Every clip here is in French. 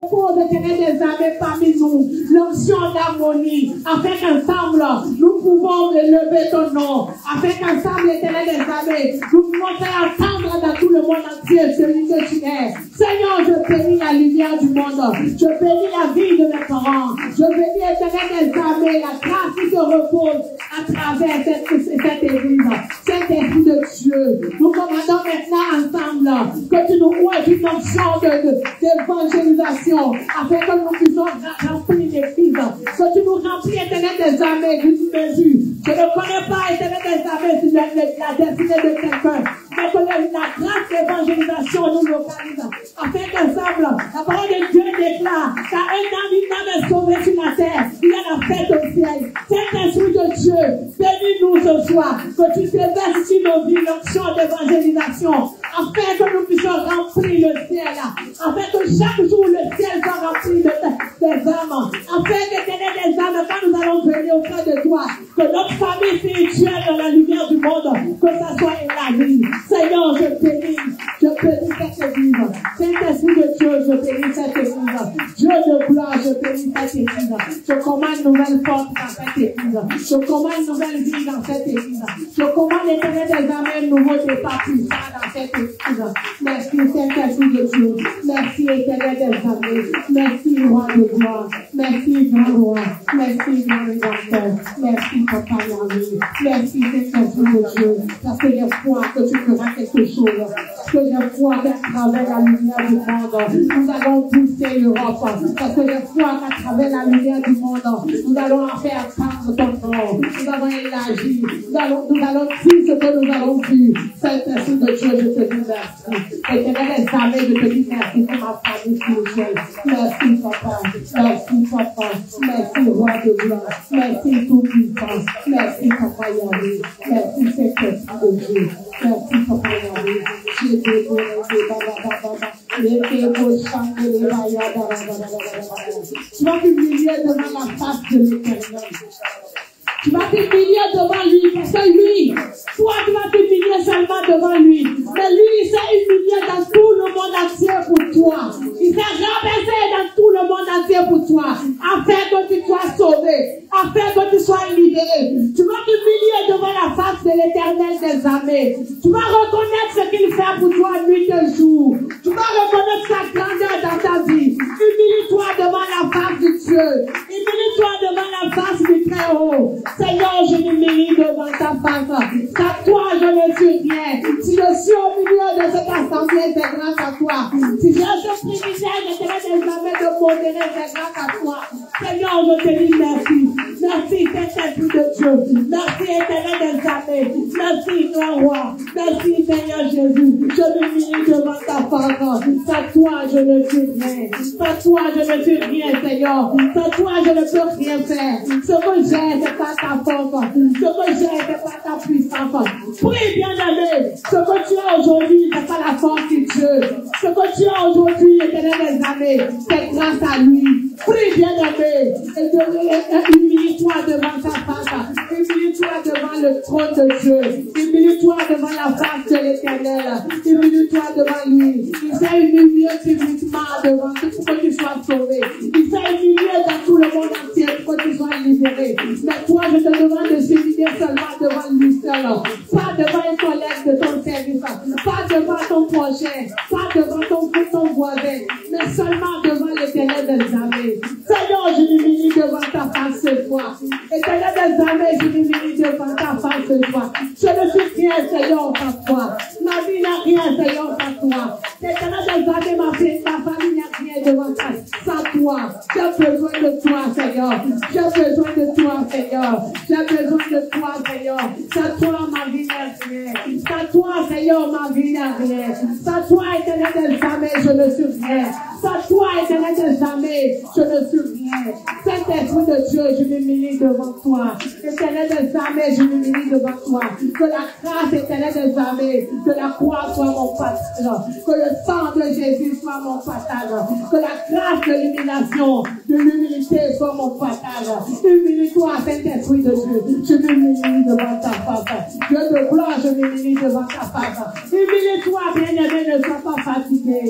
Pour l'Éternel des armées parmi nous, l'onction d'harmonie, afin qu'ensemble, nous pouvons élever ton nom, afin qu'ensemble, l'Éternel des armées, nous pouvons faire entendre dans tout le monde entier celui que tu es. Seigneur, je bénis la lumière du monde, je bénis la vie de mes parents, je bénis l'Éternel des armées, la grâce qui se repose à travers cette église, cet esprit de Dieu. Nous commandons maintenant ensemble que tu nous ouvres une onction d'évangélisation, afin que nous puissions remplir l'église, que tu nous remplis, Éternel des armées, d'une mesure. Je ne connais pas, Éternel des armées, si la destinée de quelqu'un, mais que la grâce d'évangélisation nous localise, afin qu'ensemble, la parole de Dieu déclare qu'à un âme est sauvée sur la terre, il y a la fête au ciel. Saint-Esprit de Dieu, bénis-nous ce soir, que tu déverses sur nos vies l'onction d'évangélisation, afin que nous puissions remplir le ciel, afin que chaque jour le ciel soit rempli des âmes, afin que des âmes, quand nous allons venir auprès de toi, que notre famille spirituelle dans la lumière du monde, que ça soit élargi. Seigneur, je bénis cette église. Saint-Esprit de Dieu, je bénis cette église. Dieu de gloire, je bénis cette église. Je commande nouvelle force dans cette église. Je commande nouvelle vie dans cette église. Je commande l'Éternel des armées, nouveau départ puissant dans cette église. Merci Saint-Esprit de Dieu. Merci Éternel des armées. Merci Roi de gloire. Merci grand roi. Merci grand rédempteur. Merci Papa Yahweh. Merci Saint-Esprit de Dieu. Parce que j'ai foi que tu feras quelque chose. Parce que j'ai foi qu'à travers la lumière du monde, nous allons pousser l'Europe. Parce que j'ai foi qu'à travers la lumière du monde, nous allons en faire entendre ton nom. Nous allons élargir. Nous allons dire ce que nous allons dire. Saint-Esprit de Dieu, je te dis merci. Éternel des armées, je te dis merci pour ma famille spirituelle. Merci Papa. Merci Papa. Merci Roi de gloire. Merci Tout-Puissant. Merci Papa Yahweh. Merci Saint-Esprit de Dieu. Merci Papa Yahweh. Tu vas t'humilier devant la face de l'Éternel. Tu vas t'humilier devant lui, parce que lui, toi tu vas t'humilier seulement devant lui. Mais lui, il s'est humilié dans tout le monde entier pour toi. Il s'est rabaissé dans tout le monde entier pour toi, afin que tu sois sauvé, afin que tu sois libéré. Tu vas t'humilier devant la face de l'Éternel des armées. Tu vas reconnaître ce qu'il fait pour toi nuit et jour. Tu vas reconnaître sa grandeur dans ta vie. Humilie-toi devant la face de Dieu. Humilie-toi devant la face du Très-Haut. Seigneur, je m'humilie devant ta face. Sans toi, je ne suis rien. Si je suis au milieu de cette assemblée, c'est grâce à toi. Si j'ai ce privilège de modérer, c'est grâce à toi. Seigneur, je te dis merci. Merci, Saint-Esprit de Dieu. Merci, Éternel des armées. Merci, grand roi. Merci, Seigneur Jésus. Je m'humilie devant ta face. Sans toi, je ne suis rien. Sans toi, je ne suis rien, Seigneur. Sans toi, je ne peux rien faire. Ce que j'ai, c'est pas ta force. Ce que j'ai, c'est pas ta puissance. Prie, bien-aimé. Ce que tu as aujourd'hui, c'est pas la force de Dieu. Ce que tu as aujourd'hui, Éternel des armées, c'est grâce à lui. Prie, bien-aimé. Et humilie-toi devant ta face. Humilie-toi devant le trône de Dieu. Humilie-toi devant la face de l'Éternel. Humilie-toi devant lui. Il s'est humilié publiquement devant tout pour que tu sois sauvé. Il s'est humilié dans tout le monde entier pour que tu sois libéré. Mais toi, je te demande de s'humilier seulement devant lui seul. Pas devant un collègue de ton service. Pas devant ton prochain. Pas devant ton voisin. Mais seulement devant l'Éternel des armées. Seigneur, je m'humilie devant ta face ce soir. Éternel des armées, je m'humilie devant ta face ce soir. Je ne suis rien, Seigneur, sans toi. Ma vie n'a rien, Seigneur, sans toi. Éternel des armées, ma famille n'a rien devant toi. Sans toi, j'ai besoin de toi, Seigneur. J'ai besoin de toi, Seigneur. J'ai besoin de toi, Seigneur. Sans toi, ma vie n'a rien. Sans toi, Seigneur, ma vie n'a rien. Sans toi, Éternel des armées, je ne suis rien. Sans toi, Éternel des armées, je ne suis rien. Saint-Esprit de Dieu, je m'humilie devant toi. Éternel des armées, je m'humilie devant toi. Que la grâce, Éternel des armées, que la croix soit mon pasteur. Que le sang de Jésus soit mon partage. Que la grâce de l'humiliation, de l'humilité soit mon partage. Humilie-toi, Saint-Esprit de Dieu. Je m'humilie devant ta face. Dieu de gloire, je m'humilie devant ta face. Humilie-toi, bien-aimé, ne sois pas fatigué.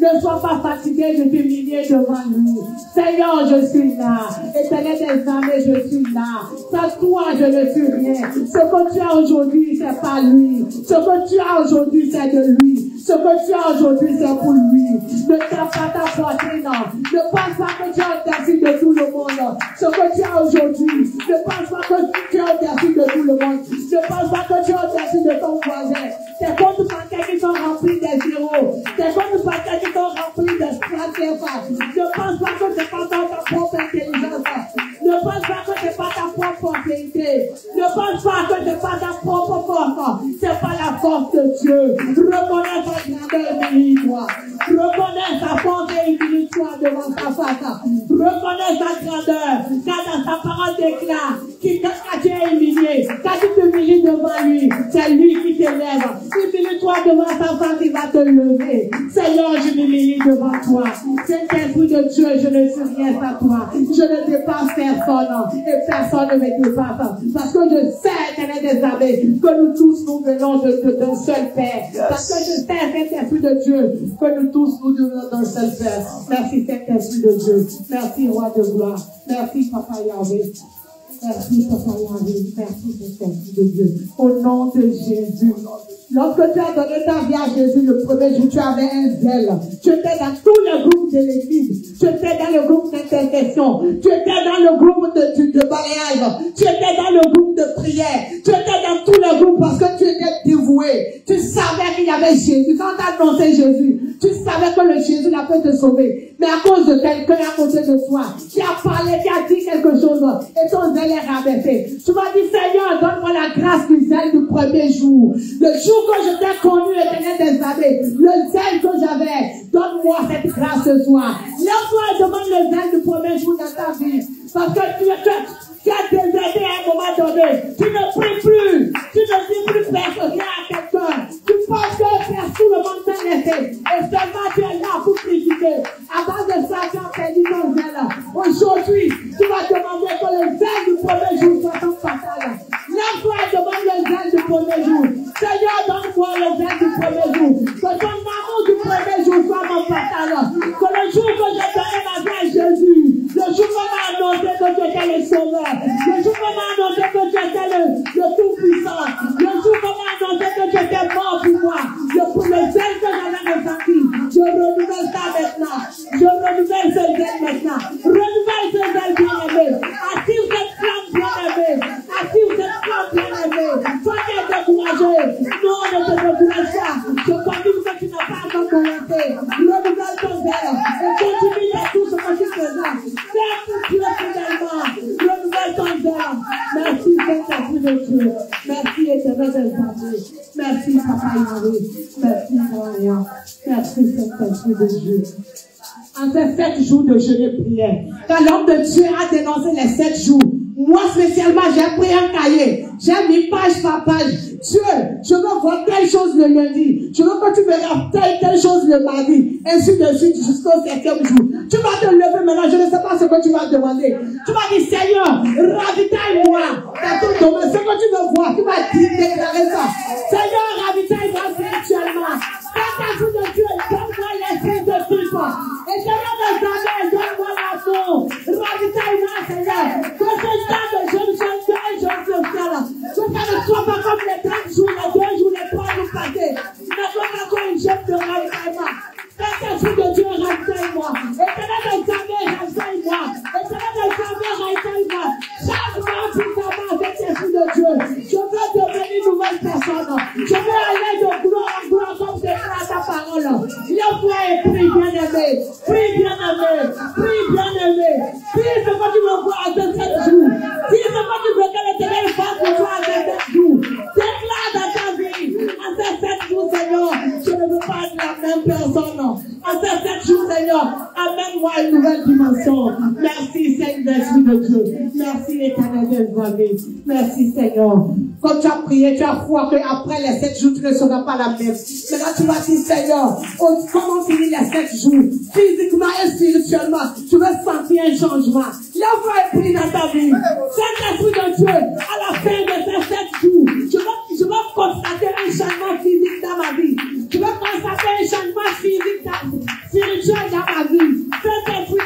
Ne sois pas fatigué de t'humilier devant lui. Seigneur, je suis là. Éternel des armées, je suis là. Sans toi, je ne suis rien. Ce que tu as aujourd'hui, c'est pas lui. Ce que tu as aujourd'hui, c'est de lui. Ce que tu as aujourd'hui, c'est pour lui. Ne tape pas ta poitrine. Ne pense pas que tu as au-dessus de tout le monde. Ce que tu as aujourd'hui, ne pense pas que tu as au-dessus de tout le monde. Ne pense pas que tu as au-dessus de ton voisin. Tes comptes bancaires qui sont remplis des zéros. Tes comptes bancaires qui sont remplis de strass CFA. Ne pense pas que c'est pas dans ta propre intelligence. Ne pense pas que c'est pas ta propre prospérité. Ne pense pas que c'est pas ta propre force. C'est pas la force de Dieu. Reconnais sa grandeur et humilie-toi. Reconnais sa force et humilie-toi devant sa face. Reconnais sa grandeur. Car dans sa parole déclare quand tu es humilié, quand tu t'humilies devant lui, c'est lui qui t'élève. Humilie-toi devant sa face, il va te lever. Seigneur, je m'humilie devant toi. Saint-Esprit de Dieu, je ne suis rien sans toi. Je ne dépasse personne et personne ne me dépasse. Parce que je sais, Éternel des armées, que nous tous nous venons d'un seul Père. Parce que je sais, Saint-Esprit de Dieu, que nous tous nous venons d'un seul Père. Merci, Saint-Esprit de Dieu. Merci, Roi de gloire. Merci, Papa Yahvé. Merci, Papa Yahvé. Merci, Saint-Esprit de Dieu. Au nom de Jésus. Lorsque tu as donné ta vie à Jésus le premier jour, tu avais un zèle. Tu étais dans tous les groupes de l'église. Tu étais dans le groupe d'intercession. Tu étais dans le groupe de balayage. Tu étais dans le groupe de prière. Tu étais dans tous les groupes parce que tu étais dévoué. Tu savais qu'il y avait Jésus. Quand tu as annoncé Jésus, tu savais que le Jésus n'a pu te sauver. Mais à cause de quelqu'un à côté de toi, qui a parlé, qui a dit quelque chose, et ton zèle est rabaissé. Tu m'as dit, Seigneur, donne-moi la grâce du zèle du premier jour. Le jour que je t'ai connu, Éternel des armées, le zèle que j'avais, donne-moi cette grâce ce soir. Lève-toi et demande le zèle du premier jour dans ta vie. Parce que tu as déserté à un moment donné. Tu ne pries plus. Tu ne dis plus rien à quelqu'un. Tu penses que faire tout le monde t'a laissé. Et seulement tu es là pour critiquer. À base de ça, tu as perdu ton zèle. Aujourd'hui, tu vas demander que le zèle du premier jour soit ton passage. Lève-toi et demande le zèle du premier jour. Seigneur, donne-moi le zèle du premier jour. Que ton amour du premier jour soit mon passage. Que le jour que j'ai donné ma vie à Jésus, le jour qu'on m'a annoncé que tu étais le sauveur, le jour qu'on m'a annoncé que tu étais le tout-puissant, le jour qu'on m'a annoncé que tu étais mort pour moi, le zèle que j'avais ressenti, je renouvelle ça maintenant. Je renouvelle ce zèle maintenant. Renouvelle ce zèle bien-aimé. Active cette flamme bien-aimée. Active cette flamme bien-aimée. Toi qui es découragé, non, ne te décourage pas. Je confirme que tu n'as pas encore commencé. Renouvelle ton zèle et continue de tout ce que tu faisais. Fais pour Dieu fidèlement. Renouvelle ton zèle. Merci, Saint-Esprit de Dieu. Merci, Éternel des armées. Merci, Papa Yahvé. Merci, Seigneur. Merci, Saint-Esprit de Dieu. En ces 7 jours de jeûne et prière, quand l'homme de Dieu a dénoncé les 7 jours, moi spécialement, j'ai pris un cahier. J'ai mis page par page. Dieu, je veux voir telle chose le lundi. Je veux que tu me rappelles telle chose le mardi. Ainsi de suite jusqu'au 7e jour. Tu vas te lever maintenant. Je ne sais pas ce que tu vas demander. Tu vas dire, Seigneur, ravitaille-moi dans ton domaine. Ce que tu veux voir, tu vas déclarer ça. Seigneur, ravitaille-moi spirituellement. Saint-Esprit de Dieu, donne-moi l'esprit de Christ. Et Seigneur des armées, donne-moi l'amour. Ravitaille-moi, Seigneur. Que ce temps de jeune social, que ça ne soit pas comme les 30 jours, les 2 jours, les 3 jours passés. Mais qu'on a encore une jeune de ravitaillement. Saint-Esprit de Dieu, ravitaille-moi. Éternel des armées, ravitaille-moi. Éternel des armées, ravitaille-moi. Change-moi puissamment, Saint-Esprit de Dieu. Je veux devenir une nouvelle personne. Je veux aller de gloire en gloire comme c'est à ta parole. Lève-toi et prie, bien-aimé. Prie, bien-aimé. Prie, bien-aimé. Prie ce que tu veux voir à 7 jours. Prie ce que tu veux que l'Éternel fasse pour toi à 7 jours. Déclare dans ta vie. À ces 7 jours, Seigneur, je ne veux pas être la même personne. À ces 7 jours, Seigneur, amène-moi une nouvelle dimension. Merci, Saint-Esprit de Dieu. Merci, Éternel des armées. Merci, Seigneur. Quand tu as prié, tu as foi qu'après les 7 jours, tu ne seras pas la même. Maintenant, tu vas dire, Seigneur, comment finir les 7 jours? Physiquement et spirituellement, tu veux sentir un changement. Lève-toi et prie dans ta vie. Saint-Esprit de Dieu, à la fin de ces 7 jours, je veux constater un changement physique dans ma vie. Je veux constater un changement physique, spirituel dans ma vie. Saint-Esprit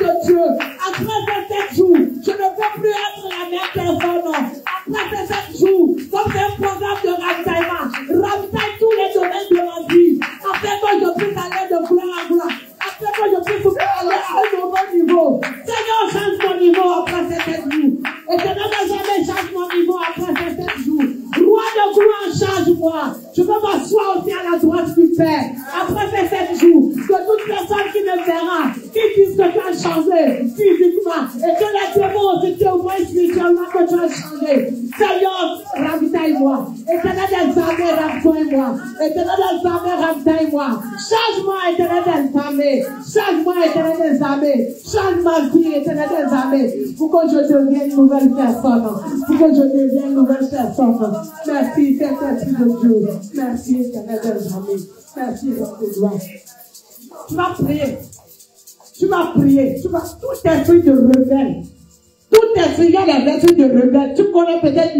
changé physiquement et que les démons aussi te voient spirituellement que tu as changé. Seigneur, ravitaille-moi. Éternel des armées, ravitaille-moi. Éternel des armées, ravitaille-moi. Change-moi, éternel des armées. Change-moi, éternel des armées. Change ma vie, éternel des armées. Pour que je devienne une nouvelle personne. Pour que je devienne une nouvelle personne. Merci, Saint-Esprit de Dieu. Merci, éternel des armées. Merci, notre gloire. Tu vas prier. Tu vas prier. Tu vas tout esprit de rebelle. Tout esprit, il y a les esprits de rebelle. Tu connais peut-être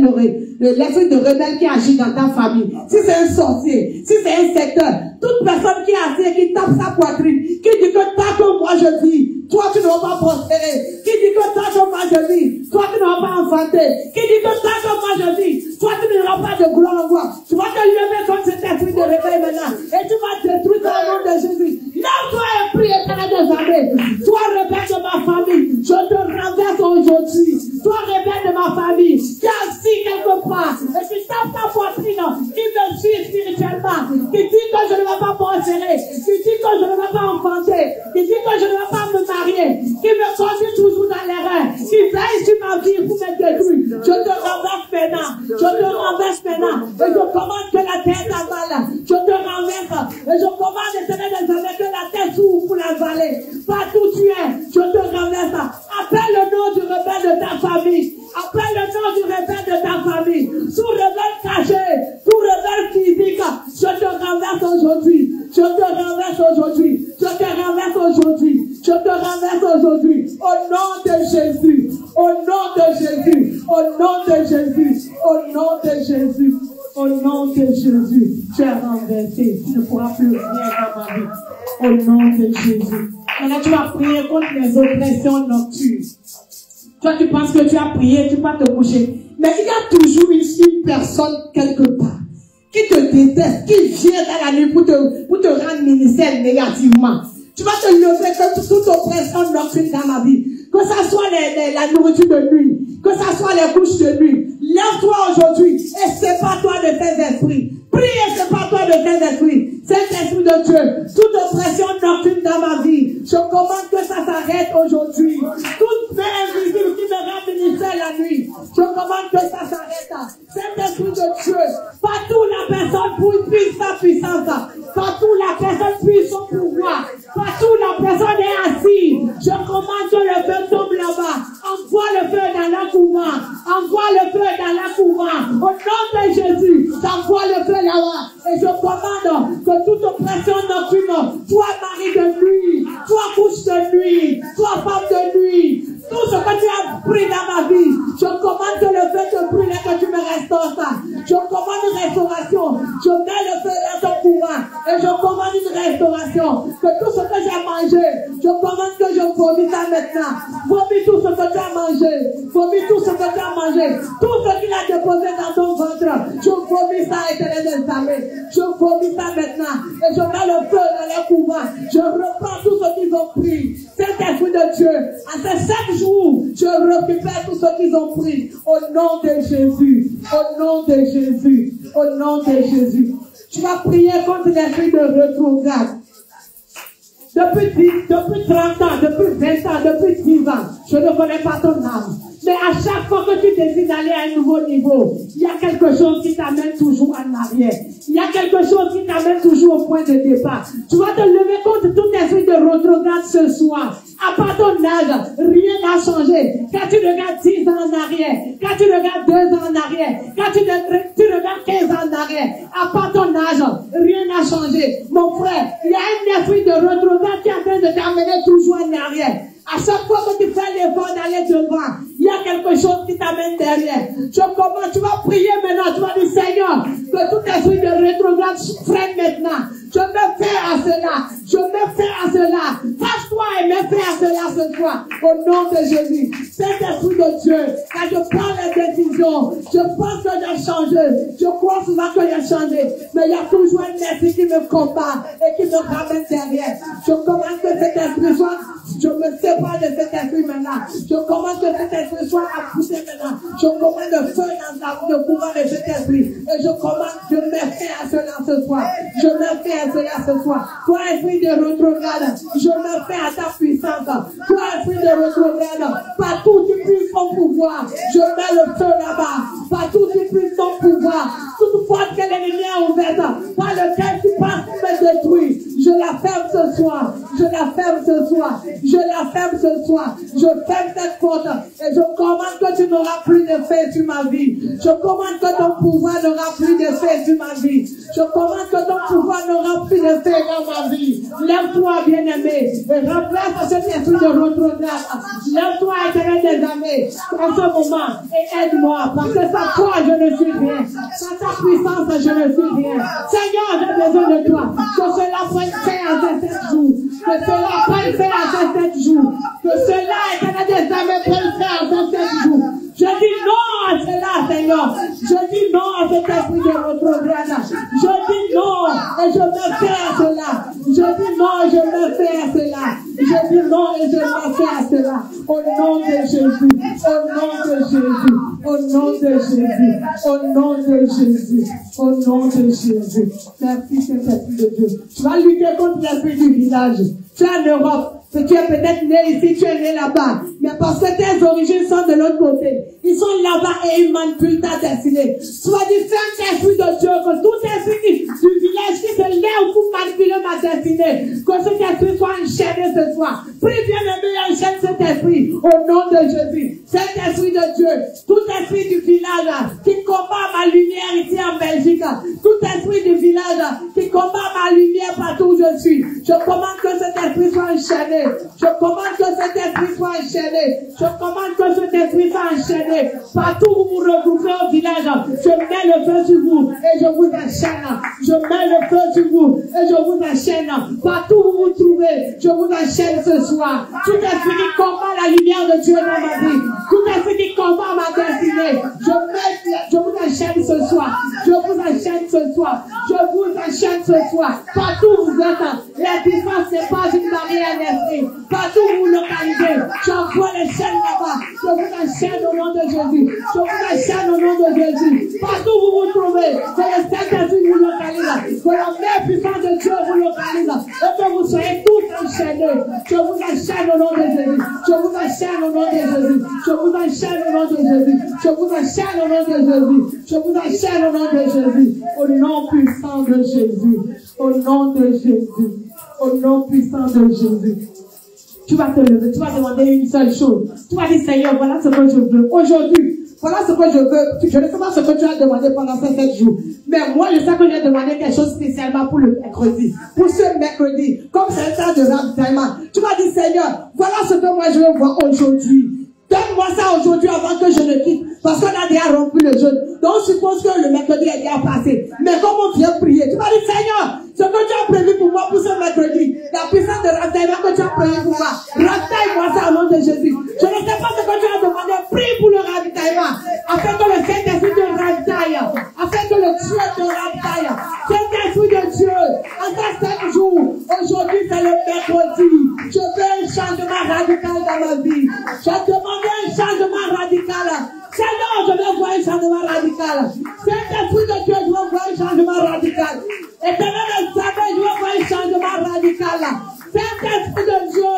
l'esprit de rebelle qui agit dans ta famille. Si c'est un sorcier, si c'est un secteur, toute personne qui est assise, qui tape sa poitrine, qui dit que tant que moi je vis, toi tu ne vas pas prospérer. Qui dit que tant que moi je vis, toi tu ne vas pas enfanter. Qui dit que tant que moi je vis, toi tu n'auras pas de gloire en moi. Tu vas te lever contre cet esprit de rebelle maintenant. Et tu vas détruire au nom de Jésus. Lève-toi et prie, éternel des armées. Toi rebelle de ma famille, je te renverse aujourd'hui. Toi rebelle de ma famille, qui est assis quelque part, et qui tape ta poitrine, qui me suit spirituellement, qui dit que je ne vais pas prospérer, qui dit que je ne vais pas enfanter, qui dit que je ne vais pas me marier, qui me conduit toujours dans l'erreur, qui veille sur ma vie pour me détruire. Je te renverse maintenant. Je te renverse maintenant. Et je commande que la terre t'avale. Je te renverse. Et je commande éternel des armées que la terre s'ouvre pour la vallée. Partout tu es, je te renverse. Appelle le nom du rebelle de ta famille. Appelle le nom du rebelle de ta famille. Sous rebelle caché, sous rebelle physique, je te renverse aujourd'hui. Je te renverse aujourd'hui. Je te renverse aujourd'hui. Je te renverse aujourd'hui. Au nom de Jésus. Au nom de Jésus. Au nom de Jésus. Au nom de Jésus. Au nom de Jésus. Tu es renversé. Tu ne pourras plus rien dans ma vie. Au nom de Jésus. Maintenant, tu vas prier contre les oppressions nocturnes. Toi, tu penses que tu as prié, tu vas te coucher. Mais il y a toujours une personne quelque part qui te déteste, qui vient dans la nuit pour te rendre ministère négativement. Tu vas te lever que toute oppression nocturne dans ma vie. Que ça soit la nourriture de nuit, que ça soit les couches de nuit. Lève-toi aujourd'hui et sépare-toi de tes esprits. Prie et sépare-toi de tes esprits. Saint-Esprit de Dieu, toute oppression nocturne dans ma vie, je commande que ça s'arrête aujourd'hui. Toute main invisible qui me rend ministère la nuit, je commande que ça s'arrête. Saint-Esprit de Dieu, partout la personne puise sa puissance, partout la personne puise son pouvoir, partout la personne est assise, je commande que le feu tombe là-bas. Envoie le feu dans la couvent. Envoie le feu dans la couvent. Au nom de Jésus, j'envoie le feu là-bas. Et je commande que toute oppression nocturne, toi mari de nuit, toi couche de nuit, toi femme de nuit, tout ce que tu as pris dans ma vie, je commande que le feu te brûle et que tu me restaures ça. Je commande une restauration. Je mets le feu dans ton couvent et je commande une restauration. Que tout ce que j'ai mangé, je commande que je vomis ça maintenant. Vomis tout ce que tu as mangé. Vomis tout ce que tu as mangé. Tout ce qu'il a déposé dans ton ventre. Je vomis ça, éternel des armées. Je vomis ça maintenant. Et je mets le feu dans les couvents. Je reprends tout ce qu'ils ont pris. Saint-Esprit de Dieu, à ces 7 jours, je récupère tout ce qu'ils ont pris. Au nom de Jésus. Au nom de Jésus. Au nom de Jésus. Tu vas prier contre l'esprit de rétrograde. Depuis 30 ans, depuis 20 ans, depuis 10 ans, je ne connais pas ton âme. Mais à chaque fois que tu décides d'aller à un nouveau niveau, il y a quelque chose qui t'amène toujours en arrière. Il y a quelque chose qui t'amène toujours au point de départ. Tu vas te lever contre tout esprit de rétrograde ce soir. À part ton âge, rien n'a changé. Quand tu regardes 10 ans en arrière, quand tu regardes 2 ans en arrière, quand tu regardes 15 ans en arrière, à part ton âge, rien n'a changé. Mon frère, il y a un esprit de rétrograde qui est en train de t'amener toujours en arrière. À chaque fois que tu fais l'effort d'aller devant, il y a quelque chose qui t'amène derrière. Tu vas prier maintenant, tu vas dire Seigneur, que tout esprit de rétrograde freine maintenant. Je me fais à cela. Je me fais à cela. Fâche-toi et me fais à cela ce soir. Au nom de Jésus. Saint-Esprit de Dieu, quand je prends les décisions, je pense que j'ai changé. Je crois souvent que j'ai changé. Mais il y a toujours un esprit qui me combat et qui me ramène derrière. Je commande que cet esprit soit, je me sépare de cet esprit maintenant. Je commande que cet esprit soit poussé maintenant. Je commande le feu dans le pouvoir de cet esprit. Et je commande, je me fais à cela ce soir. Je me fais à cela ce soir. Toi, esprit de rétrograde, je me fais à ta puissance. Toi, esprit de rétrograde, partout tu puisses ton pouvoir, je mets le feu là-bas, partout tu puisses ton pouvoir, toute porte que l'ennemi a ouverte, par lequel tu passes pour me détruire, je la ferme ce soir, je la ferme ce soir, je la ferme ce soir, je ferme cette porte et je commande que tu n'auras plus d'effet sur ma vie, je commande que ton pouvoir n'aura plus d'effet sur ma vie, je commande que ton pouvoir n'aura plus d'effet dans ma vie. Lève-toi, bien-aimé, et remplace cet esprit de retrograde. Lève-toi, éternel des armées, en ce moment, et aide-moi, parce que sans toi, je ne suis rien. Sans ta puissance, je ne suis rien. Seigneur, j'ai besoin de toi. Que cela prenne fin à ces 7 jours. Que cela prenne fin à ces 7 jours. Que cela, éternel des armées, prenne fin à ces 7 jours. Je dis non à cela, Seigneur. Je dis non à cet esprit de retrograde. Je dis non et je me fais à cela. Je dis non et je me fais à cela. Je dis non et je me fais à cela. Au nom de Jésus. Au nom de Jésus. Au nom de Jésus. Au nom de Jésus. Au nom de Jésus. Merci Saint-Esprit de Dieu. Tu vas lutter contre l'esprit du village. Tu es en Europe. Tu es peut-être né ici, tu es né là-bas. Mais parce que tes origines sont de l'autre côté. Ils sont là-bas et ils manipulent ta destinée. Tu vas dire, fais esprit de Dieu, que tout esprit du village qui se lève pour manipuler ma destinée, que cet esprit soit enchaîné ce soir. Prie bien aimé, enchaîne cet esprit au nom de Jésus. Cet esprit de Dieu, tout esprit du village qui combat ma lumière ici en Belgique, tout esprit du village qui combat ma lumière partout où je suis, je commande que cet esprit soit enchaîné. Je commande que cet esprit soit enchaîné. Je commande que cet esprit soit enchaîné. Partout où vous vous regroupez au village, je mets le feu sur vous et je vous enchaîne. Je mets le feu sur vous et je vous enchaîne. Partout où vous vous trouvez, je vous enchaîne ce soir. Tout esprit qui combat la lumière de Dieu dans ma vie, tout esprit qui combat ma destinée, je vous enchaîne ce soir. Je vous enchaîne ce soir. Je vous enchaîne ce soir. Partout où vous êtes, la distance n'est pas une barrière d'esprit. Partout où vous localisez, j'envoie les chaînes là-bas. Je vous enchaîne au nom de Jésus. Je vous enchaîne au nom de Jésus. Partout où vous vous trouvez, c'est le Saint-Esprit qui vous localise. Que la main puissante de Dieu vous localise. Et que vous soyez tous enchaînés. Je vous enchaîne au nom de Jésus. Je vous enchaîne au nom de Jésus. Je vous enchaîne au nom de Jésus. Je vous enchaîne au nom de Jésus. Je vous enchaîne au nom de Jésus. Au nom puissant de Jésus. Au nom de Jésus. Au nom puissant de Jésus. Tu vas te lever, tu vas demander une seule chose. Tu vas dire, Seigneur, voilà ce que je veux. Aujourd'hui, voilà ce que je veux. Je ne sais pas ce que tu as demandé pendant ces 7 jours. Mais moi, je sais que j'ai demandé quelque chose spécialement pour le mercredi. Pour ce mercredi, comme c'est un temps de ravitaillement. Tu vas dire, Seigneur, voilà ce que moi je veux voir aujourd'hui. Donne-moi ça aujourd'hui avant que je ne quitte. Parce qu'on a déjà rompu le jeûne. Donc, je suppose que le mercredi est déjà passé. Mais comme on vient prier, tu vas dire, Seigneur, ce que tu as prévu pour moi pour ce mercredi, la puissance de ravitaillement que tu as prévu pour moi, ravitaille-moi ça au nom de Jésus. Je ne sais pas ce que tu as demandé, prie pour le ravitaillement, afin que le Saint-Esprit te ravitaille, afin que le Dieu te ravitaille. Saint-Esprit de Dieu, en ces 7 jours, aujourd'hui c'est le mercredi, je veux un changement radical dans ma vie. Je demande un changement radical. Seigneur, je veux voir un changement radical. Saint-Esprit de Dieu, je veux voir un changement radical. Éternel des armées, je veux voir un changement radical. Saint-Esprit de Dieu,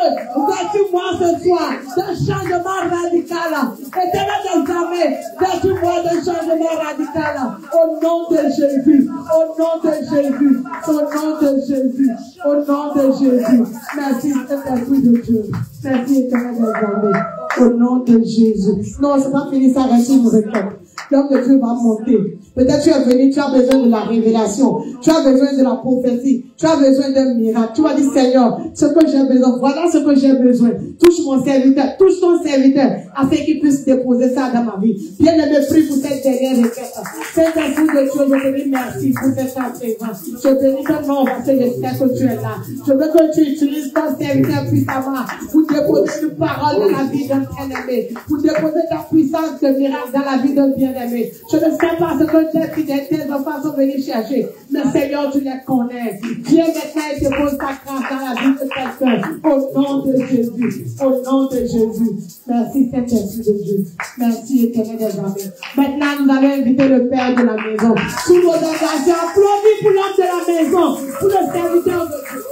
vêtis-moi ce soir d'un changement radical. Éternel des armées, vêtis-moi d'un changement radical. Au nom de Jésus, au nom de Jésus, au nom de Jésus, au nom de Jésus. Merci Saint-Esprit de Dieu. Merci Éternel des armées. Au nom de Jésus. Non, c'est pas fini, ça reste une requête. L'homme de Dieu va monter. Peut-être tu es venu, tu as besoin de la révélation. Tu as besoin de la prophétie. Tu as besoin d'un miracle. Tu vas dire, Seigneur, ce que j'ai besoin, voilà ce que j'ai besoin. Touche mon serviteur, touche ton serviteur, afin qu'il puisse déposer ça dans ma vie. Bien aimé, prie pour cette dernière requête. Saint-Esprit de Dieu, je te dis merci pour cette présence. Je te dis que non, parce que j'espère que tu es là. Je veux que tu utilises ton serviteur puissamment pour déposer une parole dans la vie d'un bien-aimé, pour déposer ta puissance de miracle dans la vie d'un bien-aimé. Je ne sais pas ce que tes enfants sont venus chercher, mais Seigneur, tu les connais. Viens maintenant et dépose ta grâce dans la vie de quelqu'un. Au nom de Jésus. Au nom de Jésus. Merci Saint-Esprit de Dieu. Merci Éternel des armées. Maintenant, nous allons inviter le Père de la maison. Sous vos engagements, applaudis pour l'homme de la maison, pour le serviteur de Dieu.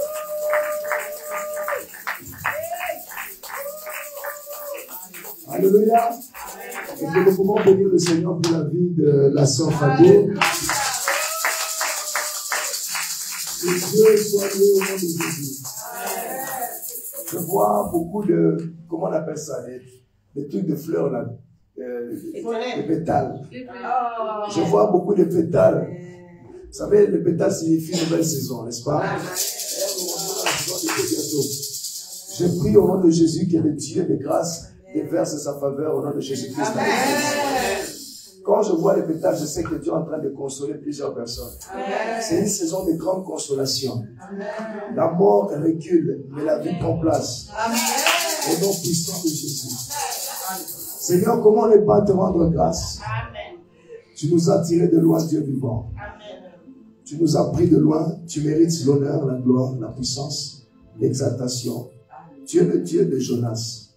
Alléluia. Et que nous pouvons bénir le Seigneur pour la vie de la sœur Fado. Que Dieu soit loué au nom de Jésus. Je vois beaucoup de, comment on appelle ça, des trucs de fleurs là, des pétales. Je vois beaucoup de pétales. Vous savez, le pétale signifie une nouvelle saison, n'est-ce pas? Je prie au nom de Jésus que le Dieu de grâce déverse sa faveur au nom de Jésus-Christ. Quand je vois les pétales, je sais que Dieu est en train de consoler plusieurs personnes. C'est une saison de grande consolation. La mort recule, mais la vie prend place. Au nom puissant de Jésus. Seigneur, comment ne pas te rendre grâce? Tu nous as tirés de loin, Dieu vivant. Tu nous as pris de loin. Tu mérites l'honneur, la gloire, la puissance, l'exaltation. Tu es le Dieu de Jonas.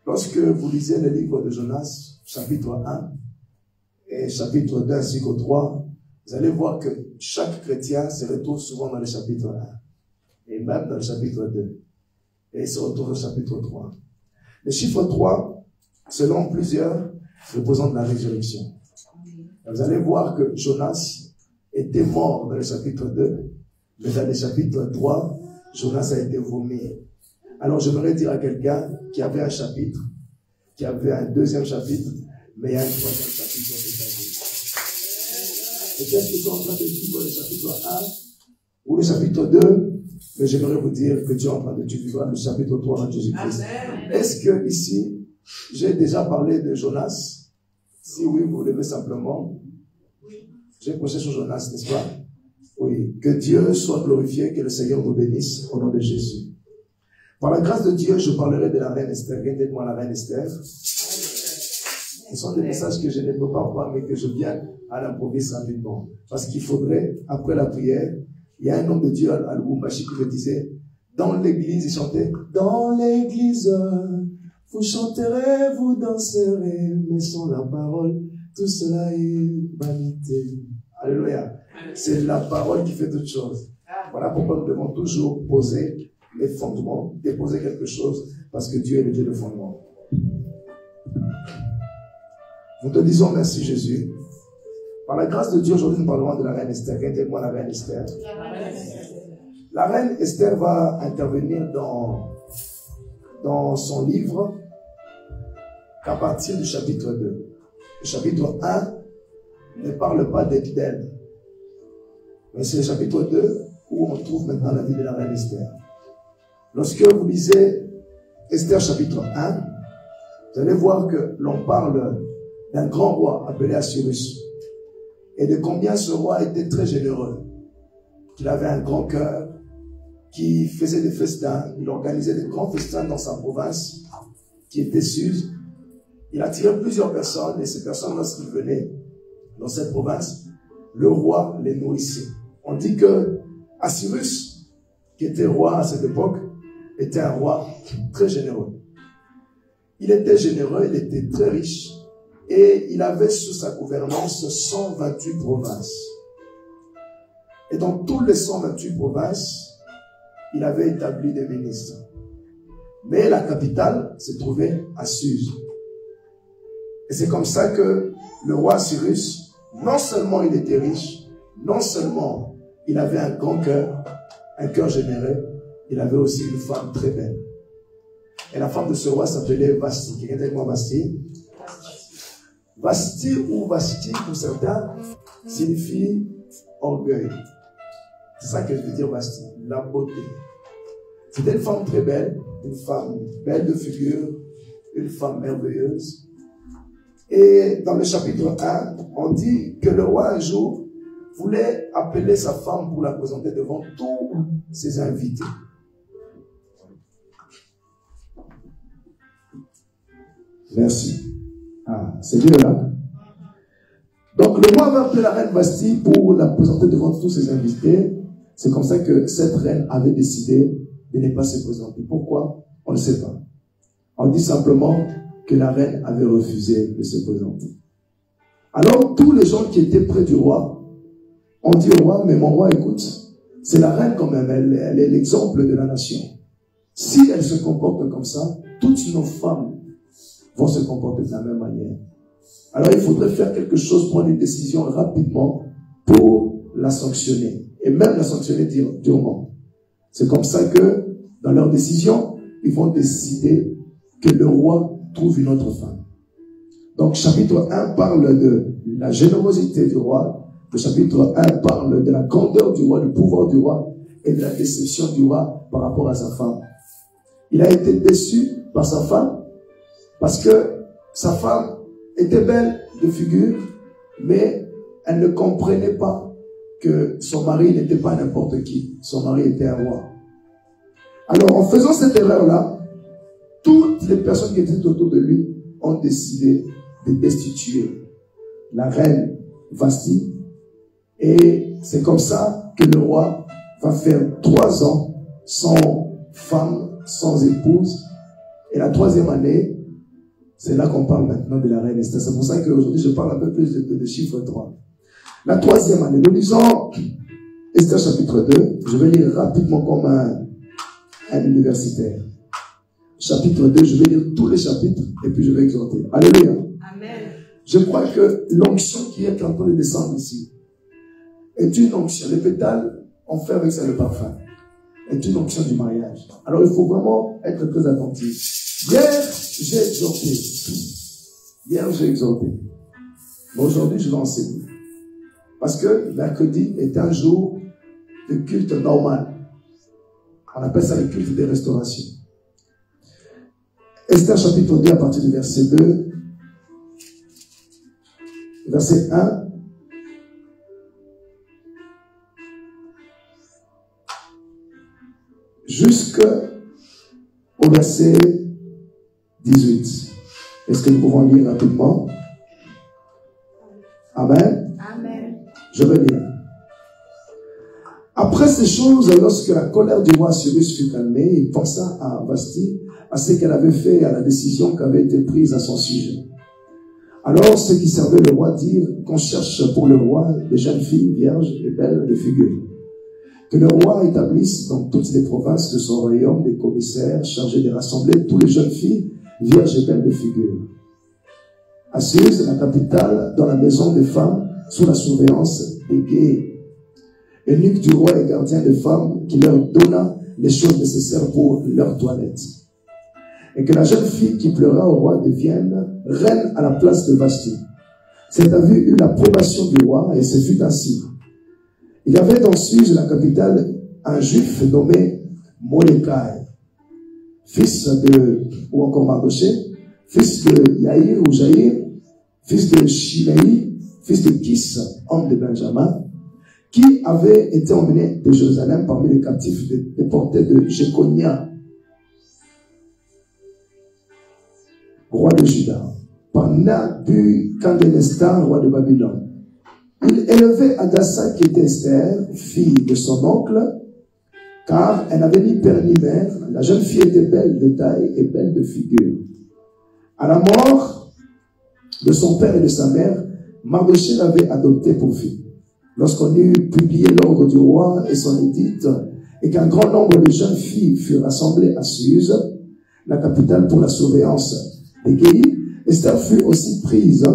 Lorsque vous lisez le livre de Jonas, chapitre 1 et chapitre 2 ainsi qu'au 3, vous allez voir que chaque chrétien se retrouve souvent dans le chapitre 1 et même dans le chapitre 2 et il se retrouve au chapitre 3. Le chiffre 3, selon plusieurs, représente la résurrection. Vous allez voir que Jonas était mort dans le chapitre 2, mais dans le chapitre 3, Jonas a été vomi. Alors je voudrais dire à quelqu'un qui avait un chapitre, qui avait un deuxième chapitre, mais il y a un troisième chapitre de sa vie. Peut-être qu'ils sont en train de vivre le chapitre 1 ou le chapitre 2, mais j'aimerais vous dire que Dieu est en train de vivre le chapitre 3 de Jésus-Christ. Est-ce que ici, j'ai déjà parlé de Jonas? Si oui, vous levez simplement. J'ai posé sur Jonas, n'est-ce pas? Oui. Que Dieu soit glorifié, que le Seigneur vous bénisse au nom de Jésus. Par la grâce de Dieu, je parlerai de la reine Esther. Regardez-moi la reine Esther. Ce sont des messages que je ne peux pas voir, mais que je viens à l'improviste rapidement. Parce qu'il faudrait, après la prière, il y a un homme de Dieu à Lubumbashi qui me disait, dans l'église, il chantait, dans l'église, vous chanterez, vous danserez, mais sans la parole, tout cela est vanité. Alléluia. C'est la parole qui fait toutes choses. Voilà pourquoi nous devons toujours poser les fondements, déposer quelque chose, parce que Dieu est le Dieu de fondement. Nous te disons merci Jésus. Par la grâce de Dieu, aujourd'hui nous parlerons de la reine Esther. Regardez-moi la reine Esther. La reine Esther va intervenir dans son livre qu'à partir du chapitre 2. Le chapitre 1 ne parle pas d'elle. Mais c'est le chapitre 2 où on trouve maintenant la vie de la reine Esther. Lorsque vous lisez Esther chapitre 1, vous allez voir que l'on parle d'un grand roi appelé Assyrus. Et de combien ce roi était très généreux. Qu'il avait un grand cœur, qui faisait des festins, il organisait des grands festins dans sa province, qui était Suse. Il attirait plusieurs personnes, et ces personnes, lorsqu'ils venaient dans cette province, le roi les nourrissait. On dit que Assyrus, qui était roi à cette époque, était un roi très généreux. Il était généreux, il était très riche, et il avait sous sa gouvernance 128 provinces. Et dans toutes les 128 provinces, il avait établi des ministres. Mais la capitale se trouvait à Suse. Et c'est comme ça que le roi Cyrus, non seulement il était riche, non seulement il avait un grand cœur, un cœur généreux, il avait aussi une femme très belle. Et la femme de ce roi s'appelait Vasti. Regardez-moi Vasti. Vasti ou Vasti, pour certains, signifie orgueil. C'est ça que je veux dire Vasti, la beauté. C'était une femme très belle, une femme belle de figure, une femme merveilleuse. Et dans le chapitre 1, on dit que le roi un jour voulait appeler sa femme pour la présenter devant tous ses invités. Merci. Ah, c'est mieux là. Donc le roi va appeler la reine Vasti pour la présenter devant tous ses invités. C'est comme ça que cette reine avait décidé de ne pas se présenter. Pourquoi? On ne sait pas. On dit simplement que la reine avait refusé de se présenter. Alors tous les gens qui étaient près du roi ont dit au roi, mais mon roi, écoute, c'est la reine quand même, elle est l'exemple de la nation. Si elle se comporte comme ça, toutes nos femmes vont se comporter de la même manière. Alors il faudrait faire quelque chose, prendre une décision rapidement pour la sanctionner. Et même la sanctionner durement. C'est comme ça que, dans leur décision, ils vont décider que le roi trouve une autre femme. Donc chapitre 1 parle de la générosité du roi. Le chapitre 1 parle de la grandeur du roi, du pouvoir du roi et de la déception du roi par rapport à sa femme. Il a été déçu par sa femme parce que sa femme était belle de figure, mais elle ne comprenait pas que son mari n'était pas n'importe qui. Son mari était un roi. Alors, en faisant cette erreur-là, toutes les personnes qui étaient autour de lui ont décidé de destituer la reine Vashti. Et c'est comme ça que le roi va faire 3 ans sans femme, sans épouse. Et la 3e année, c'est là qu'on parle maintenant de la reine Esther. C'est pour ça qu'aujourd'hui, je parle un peu plus de chiffre 3. La 3e année, nous lisons Esther chapitre 2. Je vais lire rapidement comme un universitaire. Chapitre 2, je vais lire tous les chapitres et puis je vais exhorter. Alléluia. Amen. Je crois que l'onction qui est en train de descendre ici est une onction. Les pétales, on fait avec ça le parfum. Est une onction du mariage. Alors il faut vraiment être très attentif. Hier, j'ai exhorté. Mais aujourd'hui, je vais enseigner. Parce que mercredi est un jour de culte normal. On appelle ça le culte des restaurations. Esther chapitre 2 à partir du verset 2. Verset 1. Jusqu'au verset 18. Est-ce que nous pouvons lire rapidement? Amen. Amen. Je vais lire. Après ces choses, lorsque la colère du roi Cyrus fut calmée, il pensa à Vashti, à ce qu'elle avait fait et à la décision qui avait été prise à son sujet. Alors ceux qui servaient le roi dirent qu'on cherche pour le roi des jeunes filles vierges et belles de figure. Que le roi établisse dans toutes les provinces de son royaume des commissaires chargés de rassembler toutes les jeunes filles vierges et belles de figure. À Suse, la capitale, dans la maison des femmes, sous la surveillance des guets, eunuque du roi et gardien des femmes, qui leur donna les choses nécessaires pour leur toilette. Et que la jeune fille qui pleura au roi devienne reine à la place de Vashti. Cette vue eut l'approbation du roi, et ce fut ainsi. Il y avait dans Suse, la capitale, un juif nommé Mordecai, fils de, ou encore Mardoché, fils de Yaïr ou Jaïr, fils de Shimei, fils de Kis, homme de Benjamin, qui avait été emmené de Jérusalem parmi les captifs déportés de Jéconia, roi de Juda, par Nabuchodonosor, roi de Babylone. Il élevait Hadassah qui était Esther, fille de son oncle, car elle n'avait ni père ni mère. La jeune fille était belle de taille et belle de figure. À la mort de son père et de sa mère, Mardoché l'avait adoptée pour fille. Lorsqu'on eut publié l'ordre du roi et son édite, et qu'un grand nombre de jeunes filles furent rassemblées à Suse, la capitale pour la surveillance des guéris, Esther fut aussi prise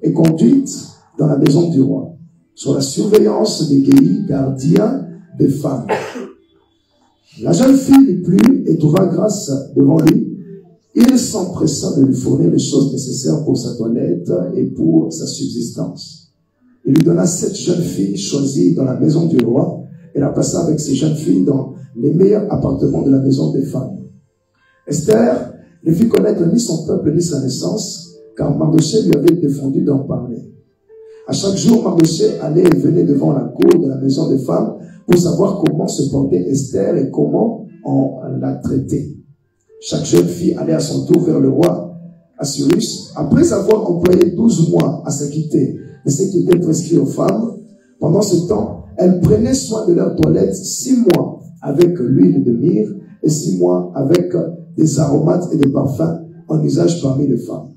et conduite dans la maison du roi, sur la surveillance des guéris gardiens des femmes. La jeune fille lui plut et trouva grâce devant lui. Il s'empressa de lui fournir les choses nécessaires pour sa toilette et pour sa subsistance. Il lui donna 7 jeunes filles choisies dans la maison du roi et la passa avec ces jeunes filles dans les meilleurs appartements de la maison des femmes. Esther ne fit connaître ni son peuple ni sa naissance, car Mardoché lui avait défendu d'en parler. À chaque jour, Mardoché allait et venait devant la cour de la maison des femmes pour savoir comment se portait Esther et comment on la traitait. Chaque jeune fille allait à son tour vers le roi Assuérus. Après avoir employé 12 mois à s'acquitter de ce qui était prescrit aux femmes, pendant ce temps, elles prenaient soin de leur toilette 6 mois avec l'huile de myrrhe et 6 mois avec des aromates et des parfums en usage parmi les femmes.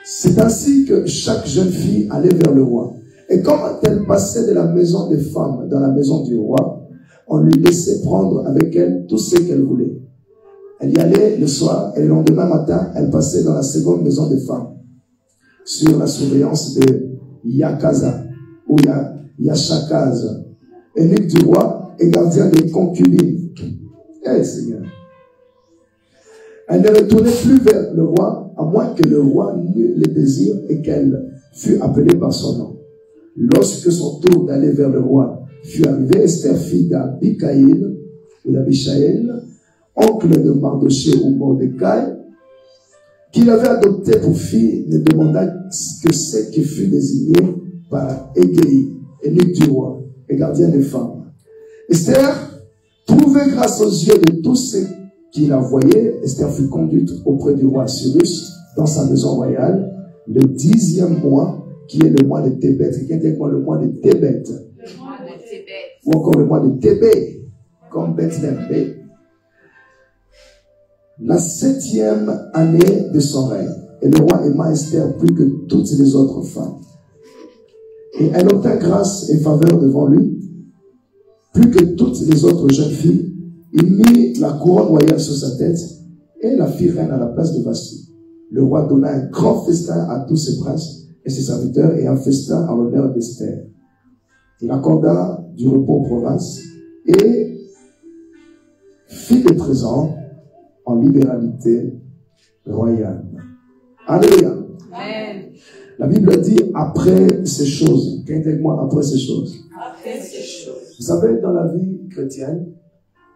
C'est ainsi que chaque jeune fille allait vers le roi. Et quand elle passait de la maison des femmes dans la maison du roi, on lui laissait prendre avec elle tout ce qu'elle voulait. Elle y allait le soir et le lendemain matin, elle passait dans la seconde maison des femmes, sur la surveillance de Yakaza ou Yashakaza, eunuque du roi et gardien des concubines. Eh Seigneur. Elle ne retournait plus vers le roi, à moins que le roi n'eût les désirs et qu'elle fût appelée par son nom. Lorsque son tour d'aller vers le roi fut arrivé, Esther, fille d'Abikaïl, ou d'Abishaël, oncle de Mardoché ou Mordecai, qu'il avait adopté pour fille, ne demanda que ce qui fut désigné par Égéi, eunuque du roi et gardien des femmes. Esther trouvait grâce aux yeux de tous ceux qui la voyaient. Esther fut conduite auprès du roi Assyrus dans sa maison royale le 10e mois, qui est le mois de Tébet. Quelqu'un dit quoi, le mois de Tébet? Le mois de Tébet. Ou encore le mois de Tébé, comme Bethléem. La 7e année de son règne. Et le roi aima Esther plus que toutes les autres femmes. Et elle obtint grâce et faveur devant lui, plus que toutes les autres jeunes filles. Il mit la couronne royale sur sa tête et la fit reine à la place de Vasti. Le roi donna un grand festin à tous ses princes et ses serviteurs et un festin en l'honneur d'Esther. Il accorda du repos aux provinces et fit des présents en libéralité royale. Alléluia. Amen. La Bible dit après ces choses. Qu'est-ce après ces choses? Après ces choses. Vous savez, dans la vie chrétienne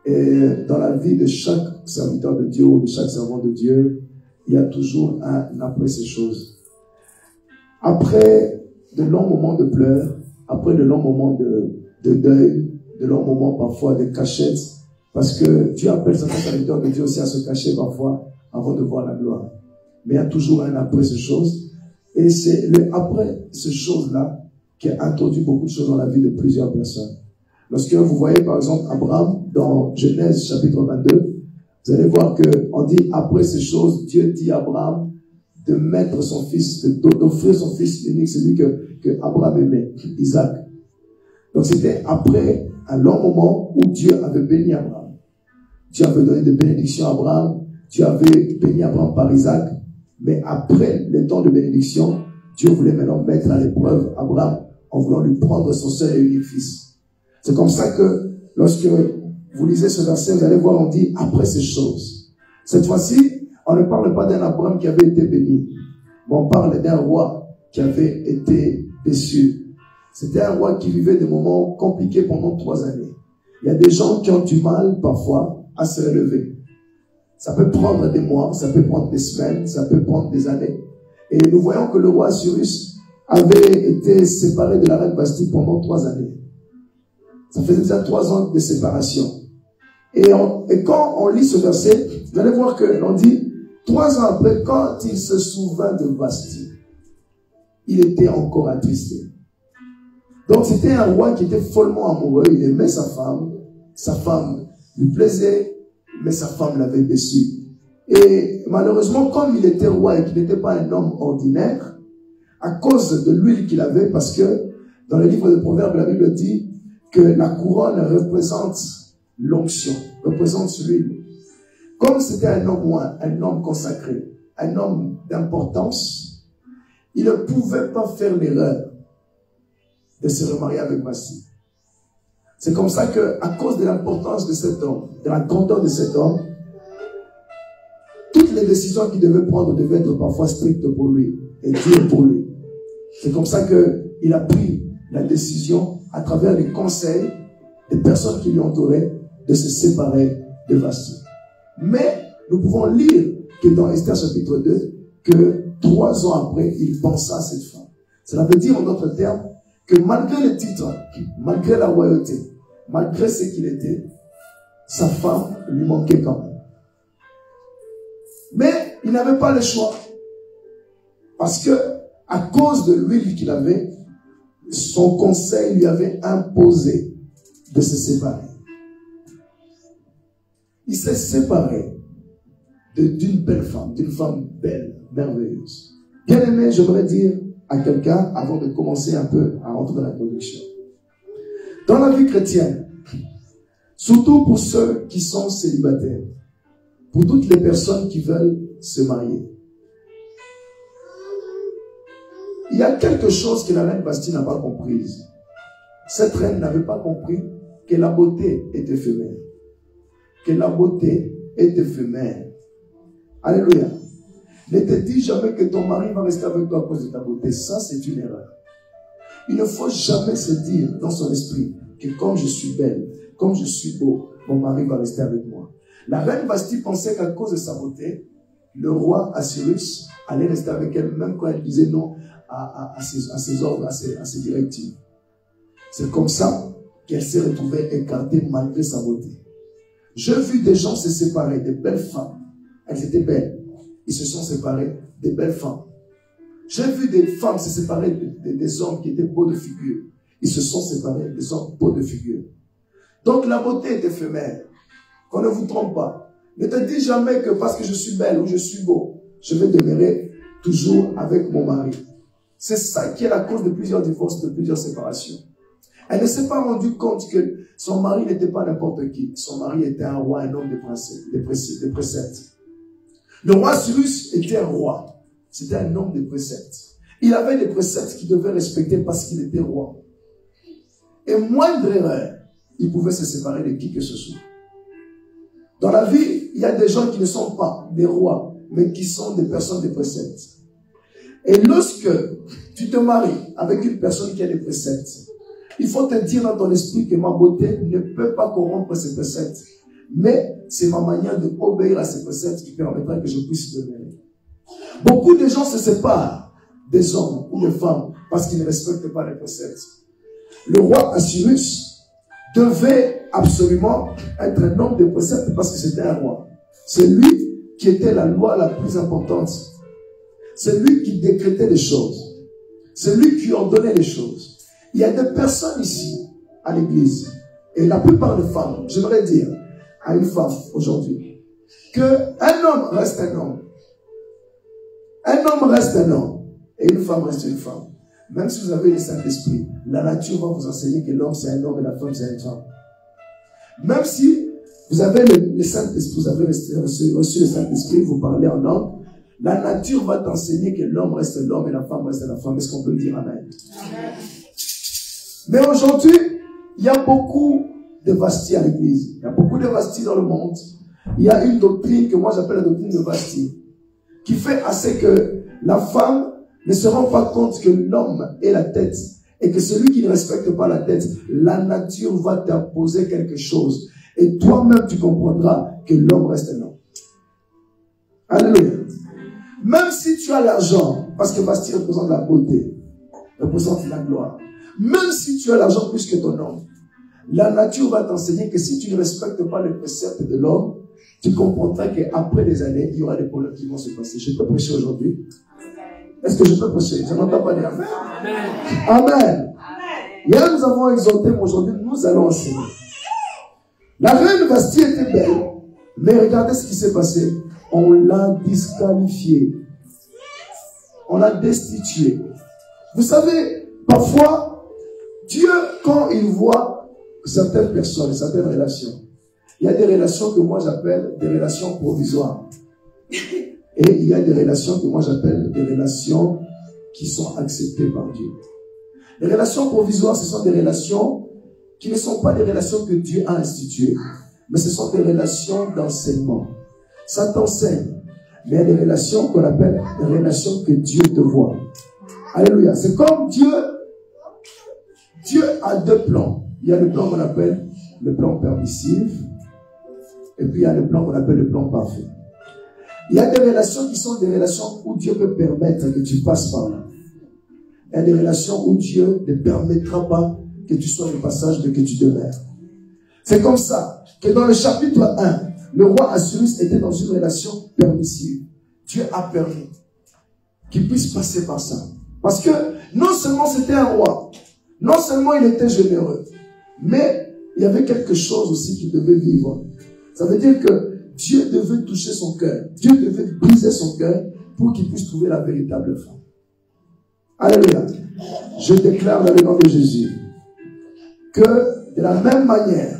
et dans la vie de chaque serviteur de Dieu ou de chaque servant de Dieu, il y a toujours un après ces choses. Après de longs moments de pleurs, après de longs moments de deuil, de longs moments parfois de cachette, parce que Dieu appelle certains serviteurs de Dieu aussi à se cacher parfois avant de voir la gloire. Mais il y a toujours un après ces choses. Et c'est le après ces choses-là qui a introduit beaucoup de choses dans la vie de plusieurs personnes. Lorsque vous voyez par exemple Abraham dans Genèse chapitre 22, vous allez voir qu'on dit après ces choses, Dieu dit à Abraham de mettre son fils, d'offrir son fils unique, celui que Abraham aimait, Isaac. Donc c'était après un long moment où Dieu avait béni Abraham. Dieu avait donné des bénédictions à Abraham, Dieu avait béni Abraham par Isaac, mais après le temps de bénédiction, Dieu voulait maintenant mettre à l'épreuve Abraham en voulant lui prendre son seul et unique fils. C'est comme ça que lorsque vous lisez ce verset, vous allez voir, on dit après ces choses. Cette fois-ci, on ne parle pas d'un Abraham qui avait été béni, mais on parle d'un roi qui avait été déçu. C'était un roi qui vivait des moments compliqués pendant 3 années. Il y a des gens qui ont du mal parfois à se relever. Ça peut prendre des mois, ça peut prendre des semaines, ça peut prendre des années. Et nous voyons que le roi Assyrus avait été séparé de la reine Vasti pendant 3 années. Ça faisait déjà 3 ans de séparation. Et quand on lit ce verset, vous allez voir que l'on dit, 3 ans après, quand il se souvint de Vasti, il était encore attristé. Donc c'était un roi qui était follement amoureux, il aimait sa femme lui plaisait, mais sa femme l'avait déçu. Et malheureusement, comme il était roi et qu'il n'était pas un homme ordinaire, à cause de l'huile qu'il avait, parce que dans le livre de Proverbes, la Bible dit que la couronne représente l'onction, représente l'huile. Comme c'était un homme consacré, un homme d'importance, il ne pouvait pas faire l'erreur de se remarier avec Vasti. C'est comme ça que, à cause de l'importance de cet homme, de la grandeur de cet homme, toutes les décisions qu'il devait prendre devaient être parfois strictes pour lui et dures pour lui. C'est comme ça qu'il a pris la décision, à travers les conseils des personnes qui lui entouraient, de se séparer de Vasti. Mais nous pouvons lire que dans Esther chapitre 2, que 3 ans après, il pensa à cette femme. Cela veut dire en d'autres termes que malgré le titre, malgré la royauté, malgré ce qu'il était, sa femme lui manquait quand même. Mais il n'avait pas le choix. Parce que, à cause de l'huile qu'il avait, son conseil lui avait imposé de se séparer. Il s'est séparé d'une belle femme, d'une femme belle, merveilleuse. Bien aimé, j'aimerais dire à quelqu'un, avant de commencer un peu à rentrer dans l'introduction. Dans la vie chrétienne, surtout pour ceux qui sont célibataires, pour toutes les personnes qui veulent se marier. Il y a quelque chose que la reine Vasti n'a pas comprise. Cette reine n'avait pas compris que la beauté est éphémère. Que la beauté est éphémère. Alléluia. Ne te dis jamais que ton mari va rester avec toi à cause de ta beauté. Ça, c'est une erreur. Il ne faut jamais se dire dans son esprit que comme je suis belle, comme je suis beau, mon mari va rester avec moi. La reine Vasti pensait qu'à cause de sa beauté, le roi Assyrus allait rester avec elle, même quand elle disait non à ses ordres, à ses directives. C'est comme ça qu'elle s'est retrouvée écartée malgré sa beauté. J'ai vu des gens se séparer, des belles femmes. Elles étaient belles. Ils se sont séparés, des belles femmes. J'ai vu des femmes se séparer des hommes qui étaient beaux de figure. Ils se sont séparés des hommes beaux de figure. Donc la beauté est éphémère. Qu'on ne vous trompe pas. Ne te dis jamais que parce que je suis belle ou je suis beau, je vais demeurer toujours avec mon mari. C'est ça qui est la cause de plusieurs divorces, de plusieurs séparations. Elle ne s'est pas rendue compte que son mari n'était pas n'importe qui. Son mari était un roi, un homme de préceptes. Le roi Cyrus était un roi. C'était un homme de préceptes. Il avait des préceptes qu'il devait respecter parce qu'il était roi. Et moindre erreur, il pouvait se séparer de qui que ce soit. Dans la vie, il y a des gens qui ne sont pas des rois, mais qui sont des personnes de préceptes. Et lorsque tu te maries avec une personne qui a des préceptes, il faut te dire dans ton esprit que ma beauté ne peut pas corrompre ces préceptes. Mais c'est ma manière d'obéir à ces préceptes qui permettra que je puisse demeurer. Beaucoup de gens se séparent des hommes ou des femmes parce qu'ils ne respectent pas les préceptes. Le roi Assyrus devait absolument être un homme de préceptes parce que c'était un roi. C'est lui qui était la loi la plus importante. C'est lui qui décrétait les choses. C'est lui qui ordonnait les choses. Il y a des personnes ici, à l'église, et la plupart des femmes, j'aimerais dire à une femme aujourd'hui, qu'un homme reste un homme. Un homme reste un homme, et une femme reste une femme. Même si vous avez le Saint-Esprit, la nature va vous enseigner que l'homme c'est un homme et la femme c'est une femme. Même si vous avez le Saint-Esprit, vous avez reçu le Saint-Esprit, vous parlez en homme, la nature va t'enseigner que l'homme reste l'homme et la femme reste la femme. Est-ce qu'on peut dire amen? Amen. Mais aujourd'hui, il y a beaucoup de Vasti à l'église. Il y a beaucoup de Vasti dans le monde. Il y a une doctrine que moi j'appelle la doctrine de Vasti, qui fait assez que la femme ne se rend pas compte que l'homme est la tête et que celui qui ne respecte pas la tête, la nature va t'imposer quelque chose. Et toi-même, tu comprendras que l'homme reste un homme. Alléluia. Même si tu as l'argent, parce que Vasti représente la beauté, représente la gloire. Même si tu as l'argent plus que ton homme, la nature va t'enseigner que si tu ne respectes pas les préceptes de l'homme, tu comprendras qu'après des années, il y aura des problèmes qui vont se passer. Je peux prêcher aujourd'hui? Est-ce que je peux prêcher? Je n'entends pas dire amen. Amen. Amen. Hier, nous avons exhorté, mais aujourd'hui, nous allons enseigner. La reine Vasti était belle, mais regardez ce qui s'est passé. On l'a disqualifiée. On l'a destituée. Vous savez, parfois, Dieu, quand il voit certaines personnes, certaines relations, il y a des relations que moi j'appelle des relations provisoires. Et il y a des relations que moi j'appelle des relations qui sont acceptées par Dieu. Les relations provisoires, ce sont des relations qui ne sont pas des relations que Dieu a instituées, mais ce sont des relations d'enseignement. Ça t'enseigne. Mais il y a des relations qu'on appelle des relations que Dieu te voit. Alléluia. C'est comme Dieu a deux plans. Il y a le plan qu'on appelle le plan permissif, et puis il y a le plan qu'on appelle le plan parfait. Il y a des relations qui sont des relations où Dieu peut permettre que tu passes par là. Il y a des relations où Dieu ne permettra pas que tu sois le passage de que tu demeures. C'est comme ça que dans le chapitre 1, le roi Assyrus était dans une relation permissive. Dieu a permis qu'il puisse passer par ça. Parce que non seulement c'était un roi, non seulement il était généreux, mais il y avait quelque chose aussi qu'il devait vivre. Ça veut dire que Dieu devait toucher son cœur. Dieu devait briser son cœur pour qu'il puisse trouver la véritable femme. Alléluia. Je déclare dans le nom de Jésus que de la même manière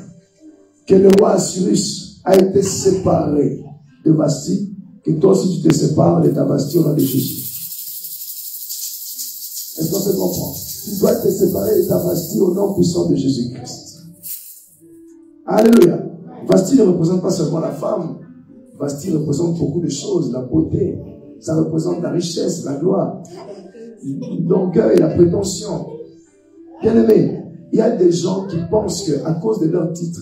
que le roi Assyrus a été séparé de Vasti, que toi aussi tu te sépares de ta Vasti au nom de Jésus. Est-ce qu'on se comprend? Tu dois te séparer de ta Vasti au nom puissant de Jésus-Christ. Alléluia. Vasti ne représente pas seulement la femme. Vasti représente beaucoup de choses, la beauté. Ça représente la richesse, la gloire, l'orgueil, la prétention. Bien aimé, il y a des gens qui pensent qu'à cause de leur titre,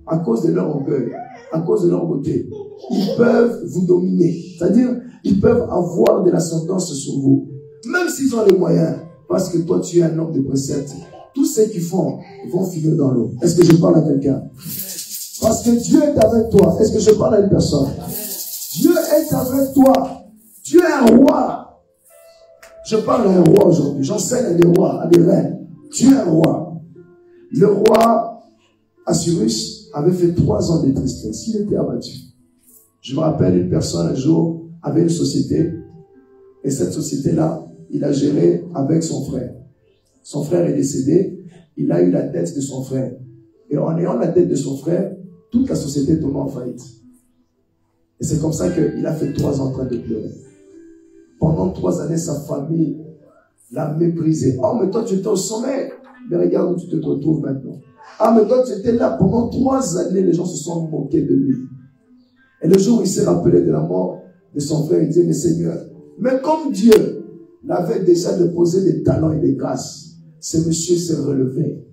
à cause de leur orgueil, à cause de leur beauté, ils peuvent vous dominer. C'est-à-dire, ils peuvent avoir de l'ascendance sur vous. Même s'ils ont les moyens, parce que toi tu es un homme de précepte, tous ceux qui font, ils vont finir dans l'eau. Est-ce que je parle à quelqu'un? Parce que Dieu est avec toi. Est-ce que je parle à une personne? Dieu est avec toi. Dieu est un roi. Je parle à un roi aujourd'hui. J'enseigne à des rois, à des reines. Dieu est un roi. Le roi Assyrus avait fait 3 ans de tristesse. Il était abattu. Je me rappelle, une personne un jour avait une société. Et cette société-là, il a géré avec son frère. Son frère est décédé. Il a eu la dette de son frère. Et en ayant la dette de son frère, toute la société tombe en faillite. Et c'est comme ça qu'il a fait 3 ans en train de pleurer. Pendant 3 années, sa famille l'a méprisé. Oh, mais toi, tu étais au sommet. Mais regarde où tu te retrouves maintenant. Ah, mais toi, tu étais là. Pendant 3 années, les gens se sont moqués de lui. Et le jour où il s'est rappelé de la mort de son frère, il disait, mais Seigneur, mais comme Dieu l'avait déjà déposé des talents et des grâces, ce monsieur s'est relevé.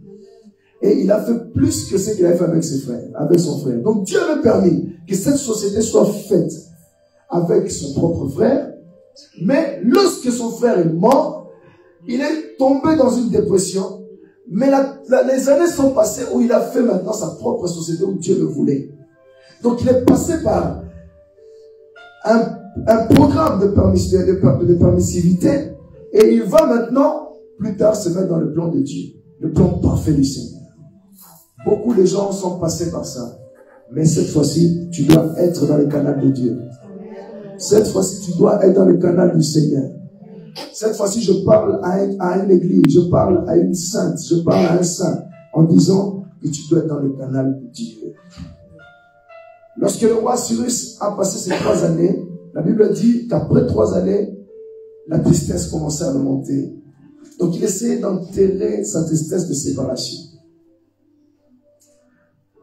Et il a fait plus que ce qu'il avait fait avec ses frères, avec son frère. Donc Dieu avait permis que cette société soit faite avec son propre frère. Mais lorsque son frère est mort, il est tombé dans une dépression. Mais les années sont passées où il a fait maintenant sa propre société où Dieu le voulait. Donc il est passé par un programme de permissivité. Et il va maintenant, plus tard, se mettre dans le plan de Dieu. Le plan parfait du Seigneur. Beaucoup de gens sont passés par ça. Mais cette fois-ci, tu dois être dans le canal de Dieu. Cette fois-ci, tu dois être dans le canal du Seigneur. Cette fois-ci, je parle à une église, je parle à une sainte, je parle à un saint, en disant que tu dois être dans le canal de Dieu. Lorsque le roi Cyrus a passé ces 3 années, la Bible dit qu'après 3 années, la tristesse commençait à remonter. Donc il essayait d'enterrer sa tristesse de séparation.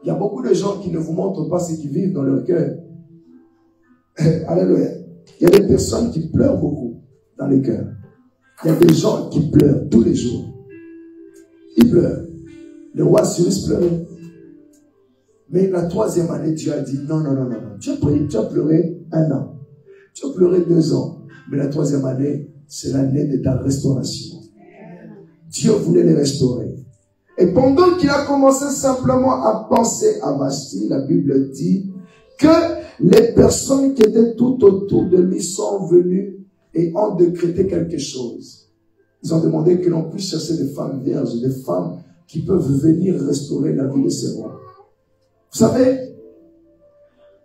Il y a beaucoup de gens qui ne vous montrent pas ce qu'ils vivent dans leur cœur. Alléluia. Il y a des personnes qui pleurent beaucoup dans les cœurs. Il y a des gens qui pleurent tous les jours. Ils pleurent. Le roi Cyrus pleurait. Mais la 3e année, Dieu a dit non. Tu as pleuré 1 an. Tu as pleuré 2 ans. Mais la 3e année, c'est l'année de ta restauration. Dieu voulait les restaurer. Et pendant qu'il a commencé simplement à penser à Vasti, la Bible dit que les personnes qui étaient tout autour de lui sont venues et ont décrété quelque chose. Ils ont demandé que l'on puisse chercher des femmes vierges, des femmes qui peuvent venir restaurer la vie de ces rois. Vous savez,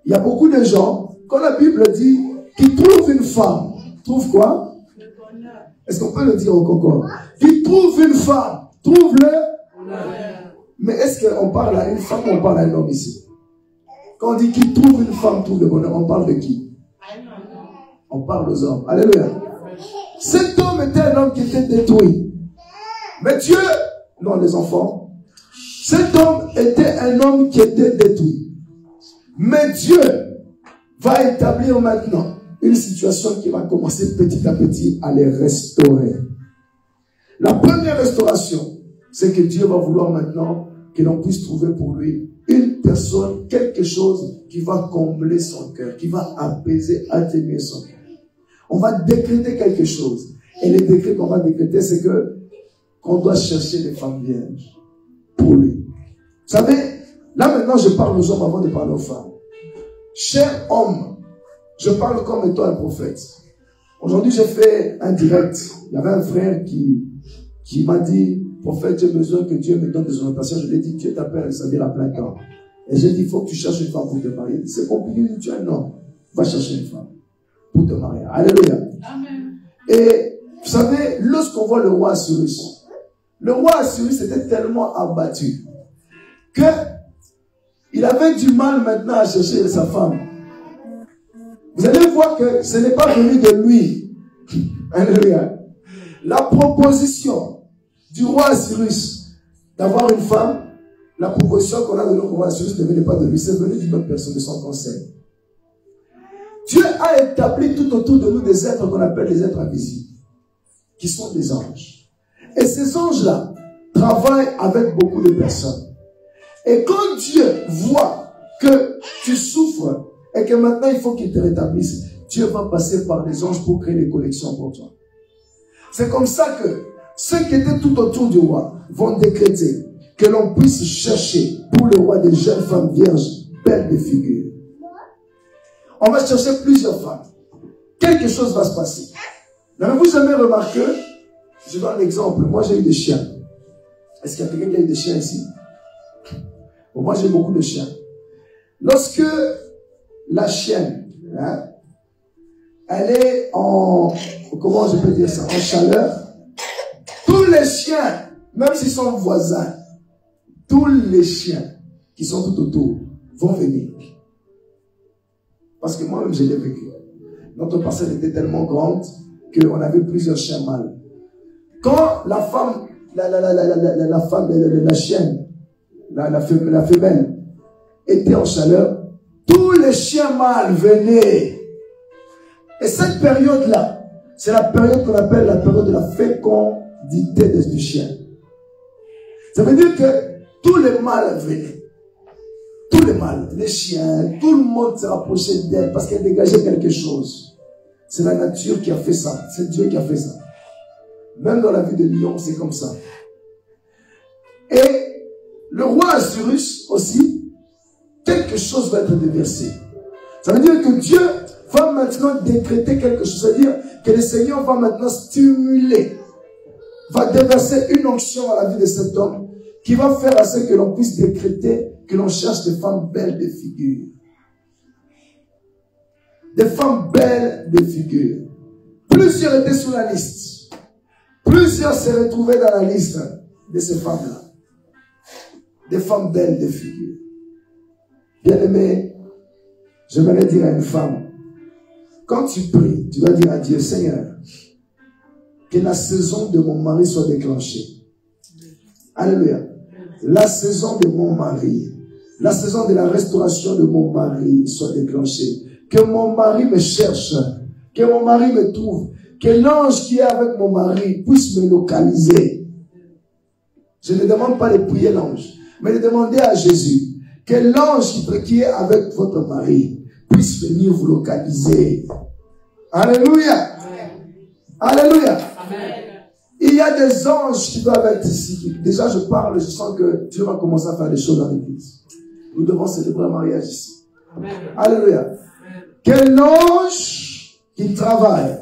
il y a beaucoup de gens, quand la Bible dit qu'ils trouvent une femme, trouvent quoi? Est-ce qu'on peut le dire au Congo? Qu'ils trouvent une femme, trouve-le. Mais est-ce qu'on parle à une femme ou on parle à un homme ici? Quand on dit qu'il trouve une femme, trouve le bonheur, on parle de qui? On parle aux hommes. Alléluia. Cet homme était un homme qui était détruit. Mais Dieu, non les enfants, cet homme était un homme qui était détruit. Mais Dieu va établir maintenant une situation qui va commencer petit à petit à les restaurer. La première restauration, c'est que Dieu va vouloir maintenant que l'on puisse trouver pour lui une personne, quelque chose qui va combler son cœur, qui va apaiser, atténuer son cœur. On va décréter quelque chose. Et le décret qu'on va décréter, c'est que qu'on doit chercher des femmes vierges pour lui. Vous savez, là maintenant je parle aux hommes avant de parler aux femmes. Cher homme, je parle comme étant un prophète. Aujourd'hui j'ai fait un direct. Il y avait un frère qui m'a dit, prophète, j'ai besoin que Dieu me donne des orientations. Je lui ai dit, Dieu t'appelle à servir à plein temps. Et j'ai dit, il faut que tu cherches une femme pour te marier. C'est compliqué, tu es un homme. Va chercher une femme pour te marier. Alléluia. Amen. Et vous savez, lorsqu'on voit le roi Assyrus était tellement abattu que il avait du mal maintenant à chercher sa femme. Vous allez voir que ce n'est pas venu de lui. Alléluia. La proposition du roi Assyrus d'avoir une femme, la proposition qu'on a de notre roi Assyrus ne venait pas de lui, c'est venu d'une autre personne, de son conseil. Dieu a établi tout autour de nous des êtres qu'on appelle les êtres invisibles, qui sont des anges. Et ces anges-là travaillent avec beaucoup de personnes. Et quand Dieu voit que tu souffres et que maintenant il faut qu'il te rétablisse, Dieu va passer par des anges pour créer des connexions pour toi. C'est comme ça que ceux qui étaient tout autour du roi vont décréter que l'on puisse chercher pour le roi des jeunes femmes vierges, belles de figure. On va chercher plusieurs femmes. Quelque chose va se passer. N'avez-vous jamais remarqué? Je donne un exemple. Moi, j'ai eu des chiens. Est-ce qu'il y a quelqu'un qui a eu des chiens ici? Bon, moi, j'ai beaucoup de chiens. Lorsque la chienne, hein, elle est en, comment je peux dire ça, en chaleur, tous les chiens, même s'ils sont voisins, tous les chiens qui sont tout autour vont venir. Parce que moi-même, je l'ai vécu. Notre parcelle était tellement grande qu'on avait plusieurs chiens mâles. Quand la femme, la chienne, la femelle était en chaleur, tous les chiens mâles venaient. Et cette période-là, c'est la période qu'on appelle la période de la fécondité du chien. Ça veut dire que tous les mâles venaient. Tous les mâles, les chiens, tout le monde se rapprochait d'elle parce qu'elle dégageait quelque chose. C'est la nature qui a fait ça. C'est Dieu qui a fait ça. Même dans la vie de lion, c'est comme ça. Et le roi Assyrus aussi, quelque chose va être déversé. Ça veut dire que Dieu va maintenant décréter quelque chose. C'est-à-dire que le Seigneur va maintenant stimuler, va déverser une onction à la vie de cet homme qui va faire à ce que l'on puisse décréter que l'on cherche des femmes belles de figure. Des femmes belles de figure. Plusieurs étaient sur la liste. Plusieurs se retrouvaient dans la liste de ces femmes-là. Des femmes belles de figure. Bien-aimé, j'aimerais dire à une femme, quand tu pries, tu vas dire à Dieu, Seigneur, que la saison de mon mari soit déclenchée. Alléluia. La saison de mon mari, la saison de la restauration de mon mari soit déclenchée. Que mon mari me cherche, que mon mari me trouve, que l'ange qui est avec mon mari puisse me localiser. Je ne demande pas de prier l'ange, mais de demander à Jésus que l'ange qui est avec votre mari puisse venir vous localiser. Alléluia. Amen. Alléluia. Amen. Il y a des anges qui doivent être ici. Déjà, je parle, je sens que Dieu va commencer à faire des choses dans l'église. Nous devons célébrer un mariage ici. Amen. Alléluia. Amen. Que l'ange qui travaille,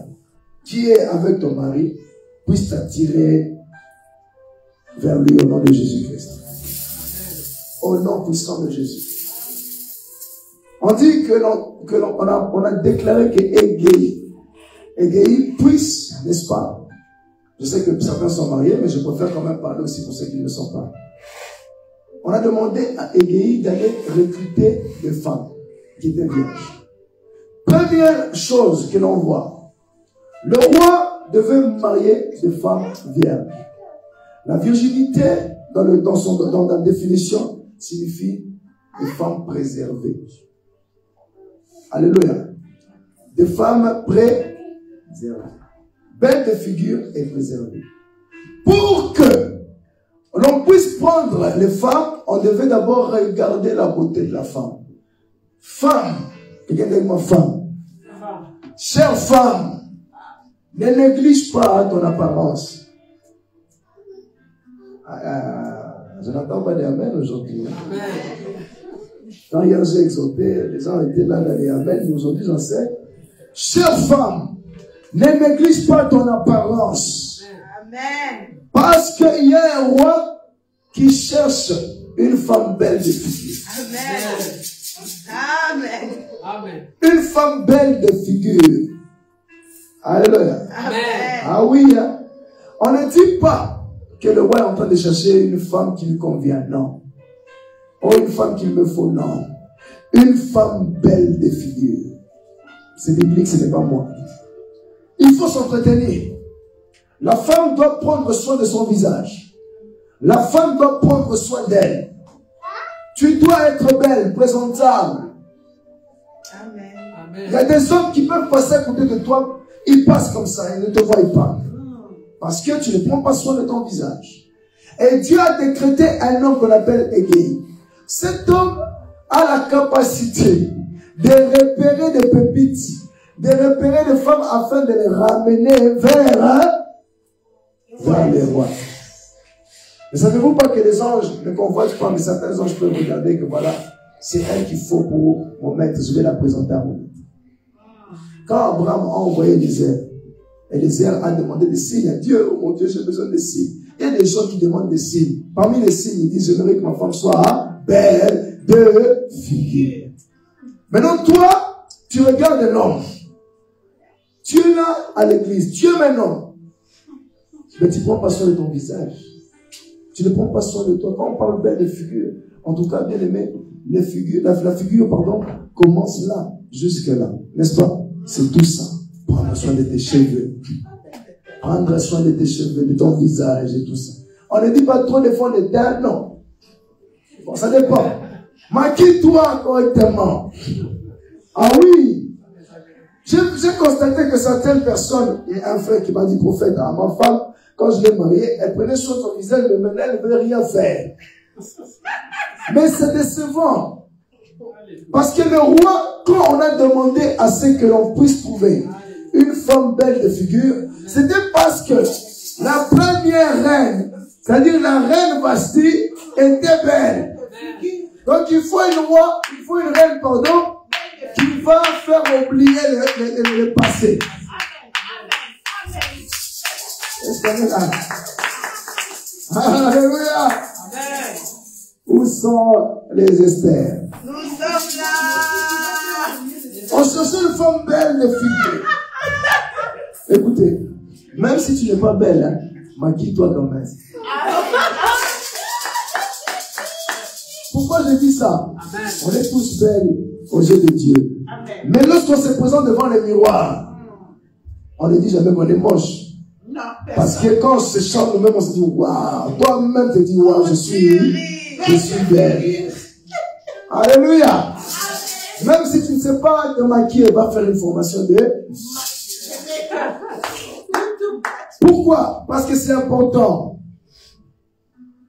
qui est avec ton mari, puisse t'attirer vers lui au nom de Jésus-Christ. Au nom puissant de Jésus. On dit que on a déclaré que Égéi puisse, n'est-ce pas? Je sais que certains sont mariés, mais je préfère quand même parler aussi pour ceux qui ne le sont pas. On a demandé à Égéi d'aller recruter des femmes qui étaient vierges. Première chose que l'on voit, le roi devait marier des femmes vierges. La virginité, dans la définition, signifie des femmes préservées. Alléluia. Des femmes préservées. Belle de figure et préservée. Pour que l'on puisse prendre les femmes, on devait d'abord regarder la beauté de la femme. Femme, quelqu'un dit moi femme. Chère femme, ne néglige pas ton apparence. Je n'entends pas d'amen aujourd'hui. Quand hier j'ai exhorté, les gens étaient là dans les amen, mais aujourd'hui j'en sais. Chère femme, ne néglige pas ton apparence. Amen. Parce qu'il y a un roi qui cherche une femme belle de figure. Amen. Amen. Amen. Une femme belle de figure. Alléluia. Amen. Ah oui, hein? On ne dit pas que le roi est en train de chercher une femme qui lui convient. Non. Oh, une femme qu'il me faut. Non. Une femme belle de figure. C'est biblique, ce n'est pas moi. Il faut s'entretenir. La femme doit prendre soin de son visage. La femme doit prendre soin d'elle. Tu dois être belle, présentable. Amen. Il y a des hommes qui peuvent passer à côté de toi, ils passent comme ça, ils ne te voient pas. Parce que tu ne prends pas soin de ton visage. Et Dieu a décrété un homme qu'on appelle Égéi. Cet homme a la capacité de repérer des pépites, de repérer des femmes afin de les ramener vers les rois. Ne savez-vous pas que les anges ne convoitent pas, mais certains anges peuvent regarder que voilà, c'est elle qu'il faut pour mon maître, je vais la présenter à mon maître. Quand Abraham a envoyé Eliezer a demandé des signes à Dieu, oh mon Dieu, j'ai besoin de signes. Il y a des gens qui demandent des signes. Parmi les signes, ils disent, j'aimerais que ma femme soit belle de figure. Maintenant, toi, tu regardes un homme. Tu es là à l'église, tu es un homme. Mais tu ne prends pas soin de ton visage. Tu ne prends pas soin de toi. Quand on parle belle de figure, en tout cas, bien aimé, la figure, commence là, jusque là. N'est-ce pas? C'est tout ça. Prendre soin de tes cheveux. Prendre soin de tes cheveux, de ton visage et tout ça. On ne dit pas trop de fond de teint, non. Bon, ça dépend. Maquille-toi correctement. Ah oui. J'ai constaté que certaines personnes, il y a un frère qui m'a dit, prophète, à ma femme, quand je l'ai mariée, elle prenait soin de son visage, mais maintenant elle ne veut rien faire. Mais c'est décevant. Parce que le roi, quand on a demandé à ce que l'on puisse trouver une femme belle de figure, c'était parce que la première reine, c'est-à-dire la reine Vashti, était belle. Donc il faut une reine, qui va faire oublier le passé. Est-ce qu'on est là? Alléluia! Où sont les Esther? Nous sommes là! On cherche une femme belle de figure. Écoutez, même si tu n'es pas belle, hein, maquille-toi quand même. Pourquoi je dis ça? Amen. On est tous belles aux yeux de Dieu. Amen. Mais lorsqu'on se présente devant le miroir, on ne dit jamais qu'on est moche. Non, parce que quand on se chante nous-mêmes, on se dit waouh. Toi-même te dis waouh, je suis belle. Alléluia. Même si tu ne sais pas te maquiller, va faire une formation de. Pourquoi? Parce que c'est important.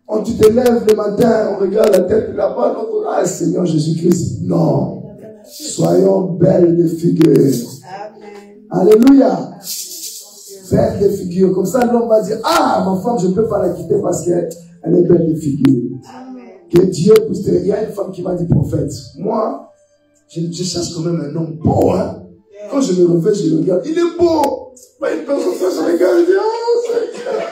Quand tu te lèves le matin, on regarde la tête là-bas, on dit, ah Seigneur Jésus-Christ. Non. Soyons belles de figure. Alléluia. Belle de figure. Comme ça, l'homme va dire, ah, ma femme, je ne peux pas la quitter parce qu'elle est belle de figure. Que Dieu puisse te... Il y a une femme qui m'a dit, prophète, moi, je cherche quand même un homme beau, hein. Quand je me réveille, je le regarde, il est beau. Pas une personne, je regarde, je dis, oh, Seigneur.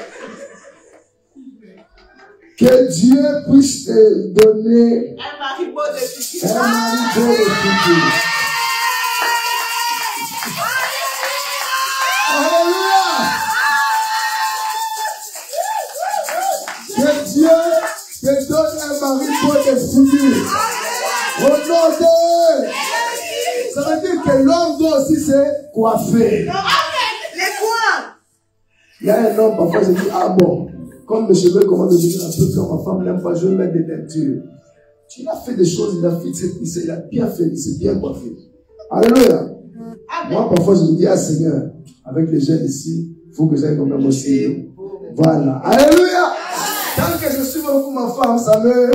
Que Dieu puisse te donner un mari beau de figure. Un mari beau de figure. Que Dieu te donne un mari beau de figure. Au nom de... Ça veut dire que l'homme doit aussi se coiffer. Les coins. Il y a un homme, parfois, je dis, ah bon, comme mes cheveux commencent à devenir un peu comme ma femme n'aime pas, je vais mettre des teintures. Tu as fait des choses, il a bien fait, il s'est bien coiffé. Alléluia. Moi, parfois, je me dis, ah Seigneur, avec les jeunes ici, il faut que j'aille quand même aussi. Voilà. Alléluia. Tant que je suis beaucoup ma femme, ça me...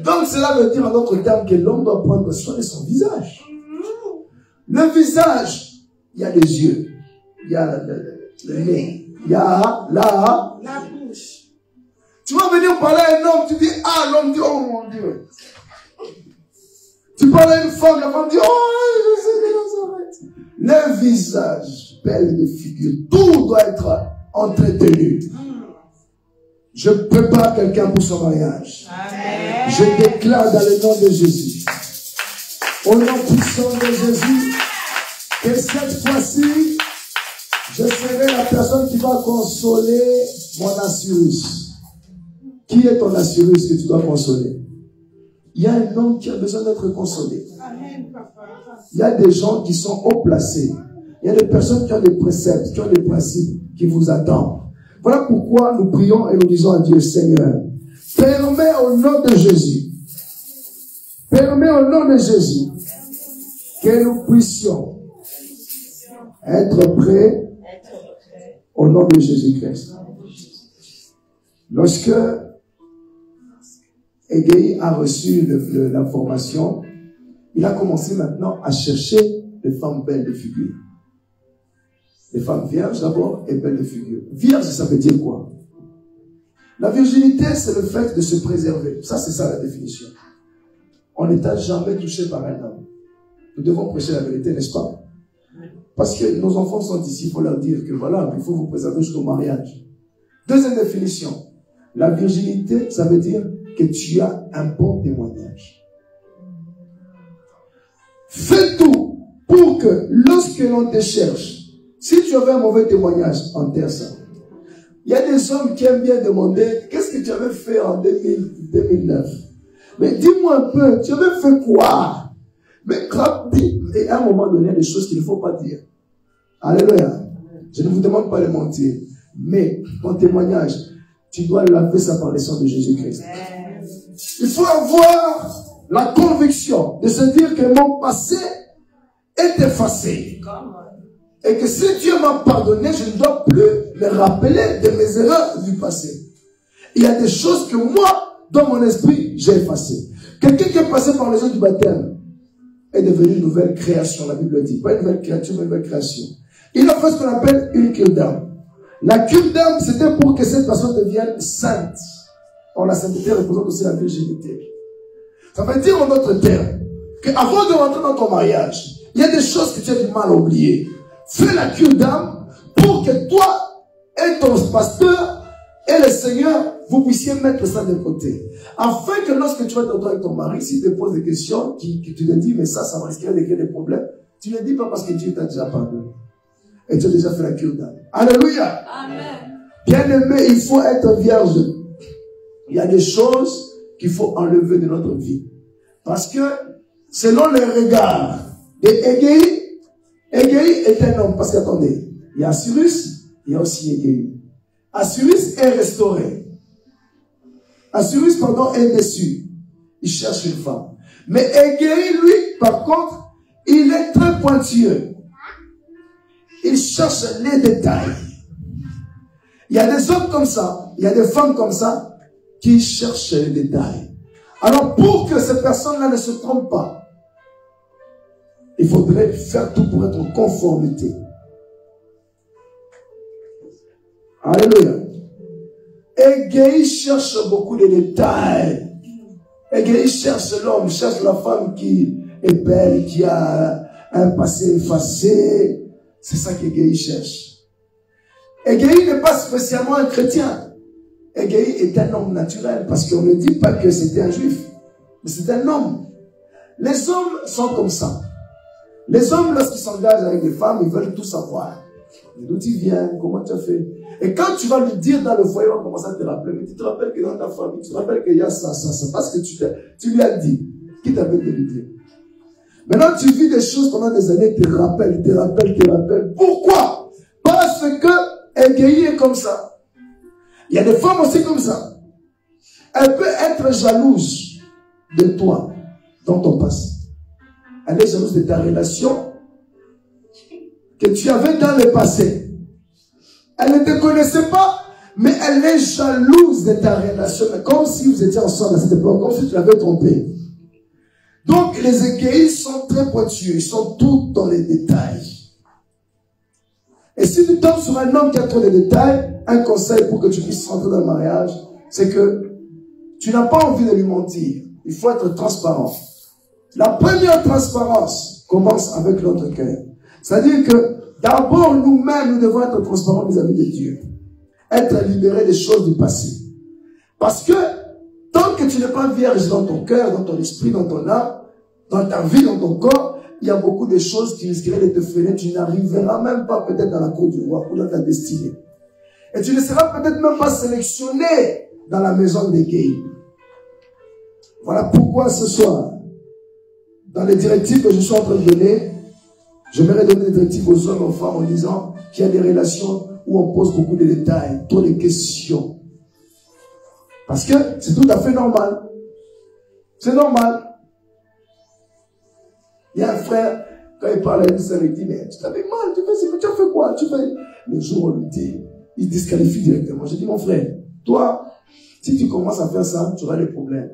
Donc cela veut dire en d'autres termes que l'homme doit prendre soin de son visage. Le visage, il y a les yeux, il y a le nez, il y a la bouche. Tu vas venir parler à un homme, tu dis, ah, l'homme dit, oh mon Dieu. Tu parles à une femme, la femme dit, oh, je sais que ça s'arrête. Le visage, belle de figure, tout doit être entretenu. Je prépare quelqu'un pour son mariage. Amen. Je déclare dans le nom de Jésus, au nom puissant de Jésus, que cette fois-ci, je serai la personne qui va consoler mon assurus. Qui est ton assurus que tu dois consoler? Il y a un homme qui a besoin d'être consolé. Amen. Il y a des gens qui sont haut placés. Il y a des personnes qui ont des préceptes, qui ont des principes, qui vous attendent. Voilà pourquoi nous prions et nous disons à Dieu, Seigneur, permets au nom de Jésus, permets au nom de Jésus que nous puissions être prêts au nom de Jésus-Christ. Lorsque Égéi a reçu l'information, il a commencé maintenant à chercher des femmes belles de figure. Les femmes vierges d'abord et belles de figure. Vierge, ça veut dire quoi? La virginité, c'est le fait de se préserver. Ça, c'est ça la définition. On n'est jamais touché par un homme. Nous devons prêcher la vérité, n'est-ce pas? Parce que nos enfants sont ici, il faut leur dire que voilà, il faut vous préserver jusqu'au mariage. Deuxième définition. La virginité, ça veut dire que tu as un bon témoignage. Fais tout pour que lorsque l'on te cherche, si tu avais un mauvais témoignage, enterre ça. Il y a des hommes qui aiment bien demander, qu'est-ce que tu avais fait en 2009? Mais dis-moi un peu, tu avais fait quoi? Mais et à un moment donné, il y a des choses qu'il ne faut pas dire. Alléluia. Je ne vous demande pas de mentir. Mais ton témoignage, tu dois laver ça par le sang de Jésus-Christ. Il faut avoir la conviction de se dire que mon passé est effacé. Et que si Dieu m'a pardonné, je ne dois plus me rappeler de mes erreurs du passé. Il y a des choses que moi, dans mon esprit, j'ai effacées. Quelqu'un qui est passé par les eaux du baptême est devenu une nouvelle création, la Bible dit. Pas une nouvelle créature, mais une nouvelle création. Il a fait ce qu'on appelle une cure d'âme. La cure d'âme, c'était pour que cette personne devienne sainte. Or, la sainteté représente aussi la virginité. Ça veut dire en d'autres termes, qu'avant de rentrer dans ton mariage, il y a des choses que tu as du mal à oublier. Fais la cure d'âme pour que toi et ton pasteur et le Seigneur, vous puissiez mettre ça de côté. Afin que lorsque tu vas t'entendre avec ton mari, s'il te pose des questions, que tu te dis, mais ça va risquer de créer des problèmes, tu ne le dis pas parce que Dieu t'a déjà pardonné. Et tu as déjà fait la cure d'âme. Alléluia. Amen. Bien-aimé, il faut être vierge. Il y a des choses qu'il faut enlever de notre vie. Parce que, selon les regards d'Égéi, Égéi est un homme. Parce qu'attendez, il y a Cyrus, il y a aussi Égéi. Assyrus est restauré. Assyrus, pardon, est déçu. Il cherche une femme. Mais Égéi, lui, par contre, il est très pointilleux. Il cherche les détails. Il y a des hommes comme ça, il y a des femmes comme ça, qui cherchent les détails. Alors, pour que ces personnes-là ne se trompent pas, il faudrait faire tout pour être en conformité. Alléluia. Égéi cherche beaucoup de détails. Égéi cherche l'homme, cherche la femme qui est belle, qui a un passé effacé. C'est ça qu'Égéi cherche. Égéi n'est pas spécialement un chrétien. Égéi est un homme naturel, parce qu'on ne dit pas que c'était un juif, mais c'est un homme. Les hommes sont comme ça. Les hommes, lorsqu'ils s'engagent avec des femmes, ils veulent tout savoir. D'où tu viens, comment tu as fait. Et quand tu vas lui dire dans le foyer, on va commencer à te rappeler. Mais tu te rappelles que dans ta famille, tu te rappelles qu'il y a ça, parce que tu lui as dit. Qui t'avait dit? Maintenant, tu vis des choses pendant des années, te rappelles. Pourquoi? Parce que Égéi est comme ça. Il y a des femmes aussi comme ça. Elle peut être jalouse de toi, dans ton passé. Elle est jalouse de ta relation que tu avais dans le passé. Elle ne te connaissait pas, mais elle est jalouse de ta relation. Comme si vous étiez ensemble à cette époque, comme si tu l'avais trompé. Donc, les Égéis sont très pointueux. Ils sont tous dans les détails. Et si tu tombes sur un homme qui a trop de détails, un conseil pour que tu puisses rentrer dans le mariage, c'est que tu n'as pas envie de lui mentir. Il faut être transparent. La première transparence commence avec notre cœur. C'est-à-dire que d'abord, nous-mêmes, nous devons être transparents vis-à-vis de Dieu. Être libérés des choses du passé. Parce que tant que tu n'es pas vierge dans ton cœur, dans ton esprit, dans ton âme, dans ta vie, dans ton corps, il y a beaucoup de choses qui risqueraient de te freiner. Tu n'arriveras même pas peut-être dans la cour du roi ou dans ta destinée. Et tu ne seras peut-être même pas sélectionné dans la maison d'Égéi. Voilà pourquoi ce soir, dans les directives que je suis en train de donner, j'aimerais donner des directives aux hommes et aux femmes en disant qu'il y a des relations où on pose beaucoup de détails, trop de questions. Parce que c'est tout à fait normal. C'est normal. Il y a un frère, quand il parle à une sœur, il dit, mais tu t'avais mal, tu as fait quoi? Le jour où on lui dit, il disqualifie directement. J'ai dit, mon frère, toi, si tu commences à faire ça, tu auras des problèmes.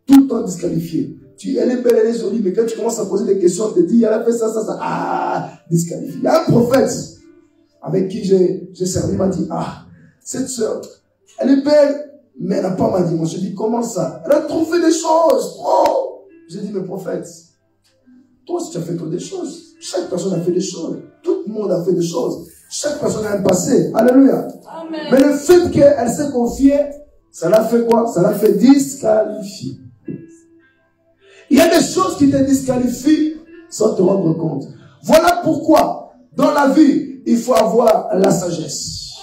Tout le temps disqualifié. Elle est belle, elle est jolie, mais quand tu commences à poser des questions, on te dit, elle a fait ça, ça, ça, ah, disqualifié. Il y a un prophète avec qui j'ai servi, il m'a dit, ah, cette sœur, elle est belle, mais elle n'a pas ma dimension. Je dis, comment ça? Elle a trop fait des choses, trop. J'ai dit, mais prophète, toi aussi tu as fait trop des choses. Chaque personne a fait des choses. Tout le monde a fait des choses. Chaque personne a un passé. Alléluia. Amen. Mais le fait qu'elle s'est confiée, ça l'a fait quoi? Ça l'a fait disqualifier. Il y a des choses qui te disqualifient sans te rendre compte. Voilà pourquoi, dans la vie, il faut avoir la sagesse.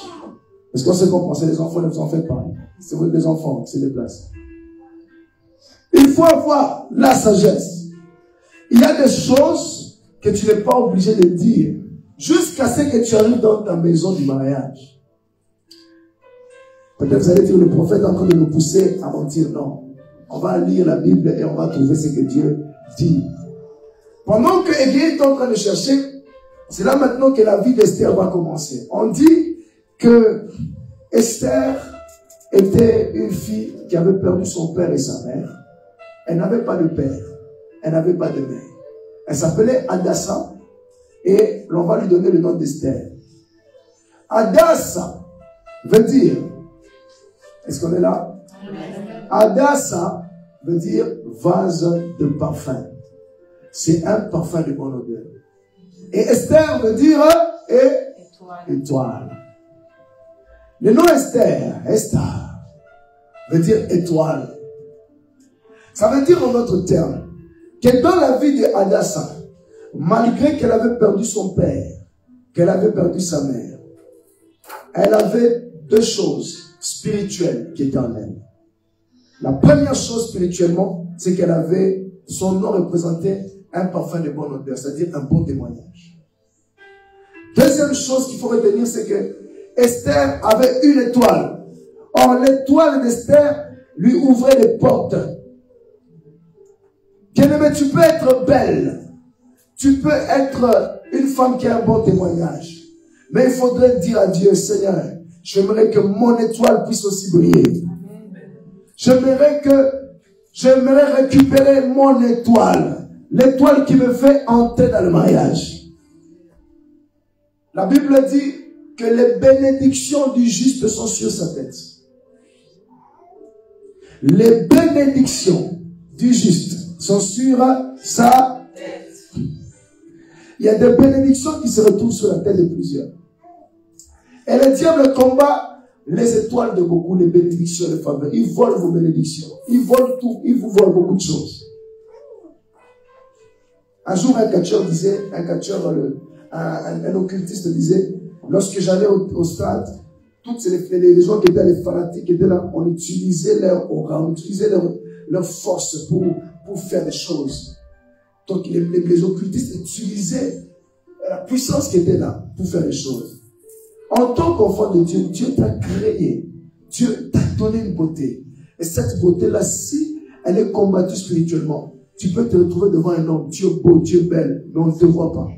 Parce qu'on sait qu'on pensait les enfants, ne vous en faites pas. C'est vous les enfants qui se déplacent. Il faut avoir la sagesse. Il y a des choses que tu n'es pas obligé de dire jusqu'à ce que tu arrives dans ta maison du mariage. Peut-être vous allez dire, le prophète est en train de nous pousser à mentir. Non. On va lire la Bible et on va trouver ce que Dieu dit. Pendant que Élie est en train de chercher, c'est là maintenant que la vie d'Esther va commencer. On dit que Esther était une fille qui avait perdu son père et sa mère. Elle n'avait pas de père. Elle n'avait pas de mère. Elle s'appelait Hadassah et l'on va lui donner le nom d'Esther. Hadassah veut dire, est-ce qu'on est là? Hadassah veut dire vase de parfum. C'est un parfum de bonne odeur. Et Esther veut dire étoile. Le nom Esther, veut dire étoile. Ça veut dire en d'autres termes que dans la vie de Hadassah, malgré qu'elle avait perdu son père, qu'elle avait perdu sa mère, elle avait deux choses spirituelles qui étaient en elle. La première chose spirituellement, c'est qu'elle avait, son nom représentait un parfum de bonne odeur, c'est-à-dire un bon témoignage. Deuxième chose qu'il faut retenir, c'est que Esther avait une étoile. Or, l'étoile d'Esther lui ouvrait les portes. Bien-aimé, tu peux être belle. Tu peux être une femme qui a un bon témoignage. Mais il faudrait dire à Dieu, Seigneur, j'aimerais que mon étoile puisse aussi briller. J'aimerais récupérer mon étoile. L'étoile qui me fait entrer dans le mariage. La Bible dit que les bénédictions du juste sont sur sa tête. Les bénédictions du juste sont sur sa tête. Il y a des bénédictions qui se retrouvent sur la tête de plusieurs. Et le diable combat les étoiles de beaucoup, les bénédictions, les faveurs. Il vole vos bénédictions. Il vole tout. Il vous vole beaucoup de choses. Un jour, un occultiste disait, lorsque j'allais au stade, toutes les gens qui étaient les fanatiques, qui étaient là, on utilisait leur aura, on utilisait leur force pour faire des choses. Donc les occultistes utilisaient la puissance qui était là pour faire des choses. En tant qu'enfant de Dieu, Dieu t'a créé. Dieu t'a donné une beauté. Et cette beauté-là, si elle est combattue spirituellement, tu peux te retrouver devant un homme, Dieu beau, Dieu belle, mais on ne te voit pas.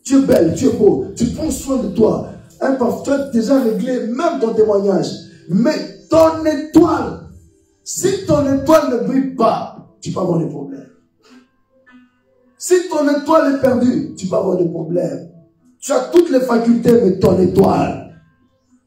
Tu es belle, tu es beau, tu prends soin de toi. Un parfum, tu as déjà réglé même ton témoignage. Mais ton étoile, si ton étoile ne brille pas, tu peux avoir des problèmes. Si ton étoile est perdue, tu peux avoir des problèmes. Tu as toutes les facultés, mais ton étoile.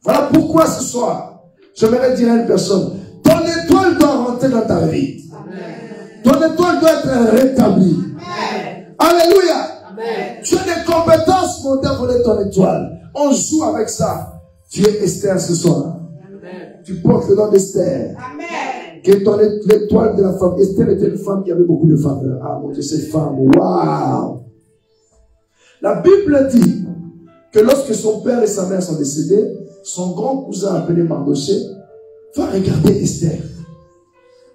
Voilà pourquoi ce soir, j'aimerais dire à une personne, ton étoile doit rentrer dans ta vie. Amen. Ton étoile doit être rétablie. Amen. Alléluia. Amen. Tu as des compétences pour dévoiler ton étoile. On joue avec ça. Tu es Esther ce soir. Amen. Tu portes le nom d'Esther. Amen. Qui est l'étoile de la femme. Esther était une femme qui avait beaucoup de faveurs. Ah mon Dieu, cette femme, waouh! La Bible dit que lorsque son père et sa mère sont décédés, son grand cousin appelé Mardoché va regarder Esther.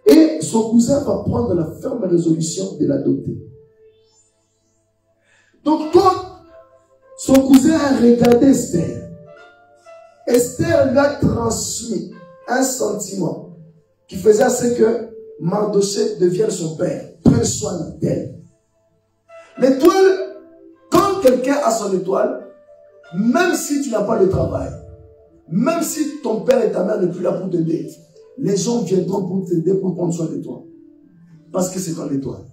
Et son cousin va prendre la ferme résolution de l'adopter. Donc quand son cousin a regardé Esther, Esther lui a transmis un sentiment qui faisait à ce que Mardochée devienne son père, prenne soin d'elle. L'étoile, quand quelqu'un a son étoile, même si tu n'as pas de travail, même si ton père et ta mère ne sont plus là pour t'aider, les gens viendront pour t'aider, pour prendre soin de toi. Parce que c'est ton étoile.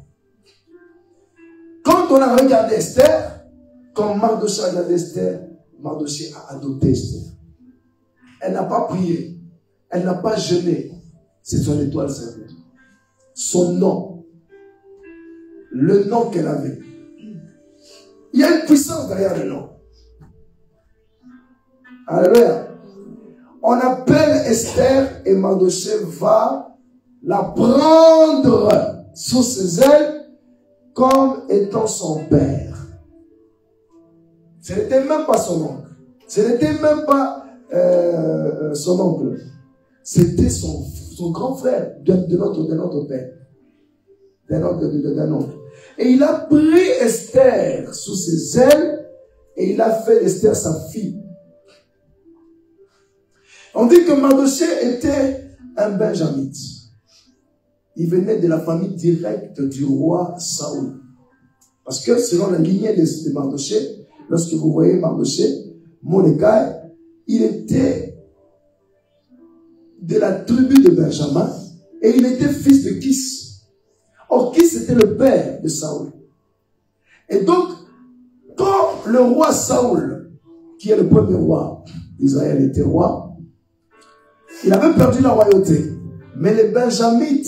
Quand on a regardé Esther, quand Mardochée a regardé Esther, Mardochée a adopté Esther. Elle n'a pas prié, elle n'a pas jeûné. C'est son étoile simplement. Son nom, le nom qu'elle avait. Il y a une puissance derrière le nom. Alléluia. On appelle Esther et Mardochée va la prendre sous ses ailes comme étant son père. Ce n'était même pas son oncle. Ce n'était même pas son oncle. C'était son grand frère de notre père. D'un oncle. Et il a pris Esther sous ses ailes et il a fait Esther sa fille. On dit que Mardochée était un benjamite. Il venait de la famille directe du roi Saoul. Parce que selon la lignée de Mardochée, lorsque vous voyez Mardochée, Mordecai, il était de la tribu de Benjamin et il était fils de Kis. Or, Kis était le père de Saoul. Et donc, quand le roi Saoul, qui est le premier roi d'Israël, était roi, il avait perdu la royauté. Mais les Benjamites,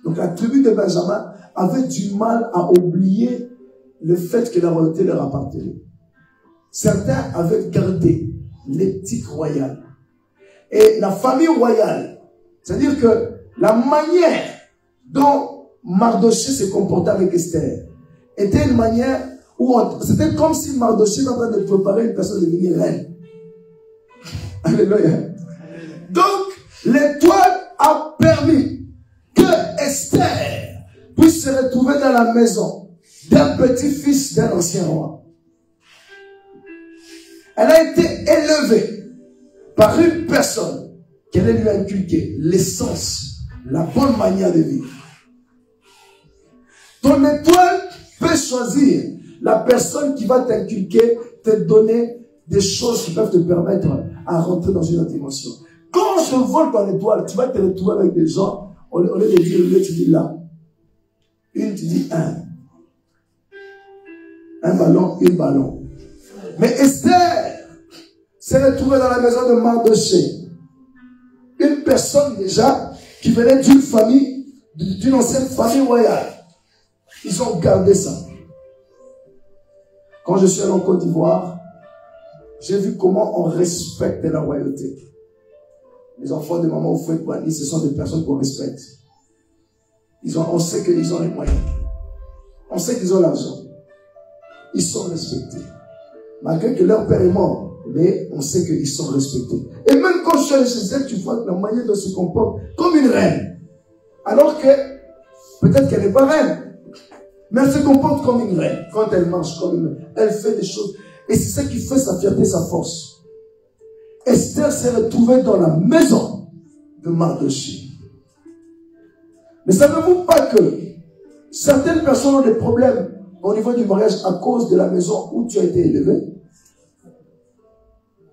donc la tribu de Benjamin, avait du mal à oublier le fait que la royauté leur appartenait. Certains avaient gardé l'éthique royale. Et la famille royale, c'est-à-dire que la manière dont Mardochée se comportait avec Esther était une manière où c'était comme si Mardochée était en train de préparer une personne à devenir reine. Alléluia. Donc, l'étoile a permis que Esther puisse se retrouver dans la maison d'un petit-fils d'un ancien roi. Elle a été élevée par une personne qui allait lui inculquer l'essence, la bonne manière de vivre. Ton étoile peut choisir la personne qui va t'inculquer, te donner des choses qui peuvent te permettre à rentrer dans une autre dimension. Quand je vole ton étoile, tu vas te retrouver avec des gens, au lieu de dire le, tu dis là. Une, tu dis un. Un ballon, une ballon. Mais Esther s'est retrouvée dans la maison de Mardochée. Une personne déjà qui venait d'une famille, d'une ancienne famille royale. Ils ont gardé ça. Quand je suis allé en Côte d'Ivoire, j'ai vu comment on respecte la royauté. Les enfants de maman Oufouet-Boigny, ce sont des personnes qu'on respecte. On sait qu'ils ont les moyens. On sait qu'ils ont l'argent. Ils sont respectés. Malgré que leur père est mort, mais on sait qu'ils sont respectés. Et même quand je suis allé chez elle, tu vois la manière dont elle se comporte comme une reine. Alors que, peut-être qu'elle n'est pas reine, mais elle se comporte comme une reine. Quand elle marche comme une reine, elle fait des choses. Et c'est ça qui fait sa fierté, sa force. Esther s'est retrouvée dans la maison de Mardochée. Mais savez-vous pas que certaines personnes ont des problèmes au niveau du mariage à cause de la maison où tu as été élevé?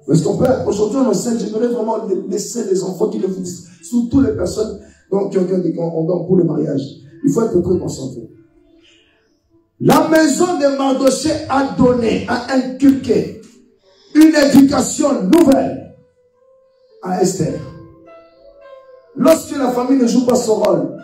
Parce qu'on peut, aujourd'hui on enseigne, j'aimerais vraiment laisser les enfants qui le disent, surtout les personnes qui ont don pour le mariage. Il faut être très concentré. La maison de Mardochée a donné, a inculqué une éducation nouvelle à Esther. Lorsque la famille ne joue pas son rôle,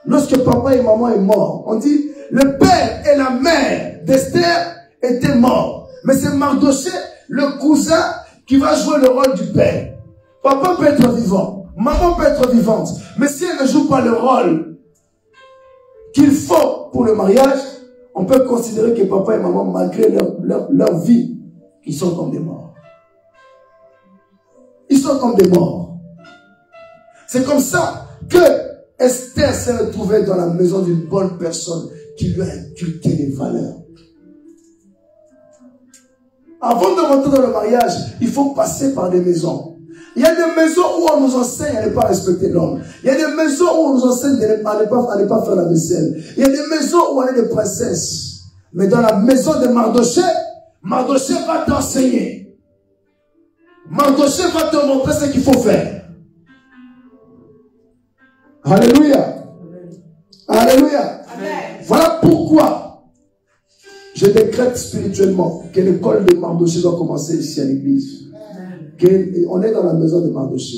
lorsque papa et maman est mort, on dit le père et la mère d'Esther étaient morts. Mais c'est Mardochée, le cousin, qui va jouer le rôle du père. Papa peut être vivant, maman peut être vivante, mais si elle ne joue pas le rôle qu'il faut pour le mariage, on peut considérer que papa et maman, malgré leur vie, ils sont comme des morts. Ils sont comme des morts. C'est comme ça que Esther s'est retrouvée dans la maison d'une bonne personne qui lui a inculqué des valeurs. Avant de rentrer dans le mariage, il faut passer par des maisons. Il y a des maisons où on nous enseigne à ne pas respecter l'homme. Il y a des maisons où on nous enseigne à ne pas faire la vaisselle. Il y a des maisons où on est des princesses. Mais dans la maison de Mardoché, Mardoché va t'enseigner. Mardoché va te montrer ce qu'il faut faire. Alléluia. Alléluia. Amen. Voilà pourquoi je décrète spirituellement que l'école de Mardoché doit commencer ici à l'église. On est dans la maison de Mardoché.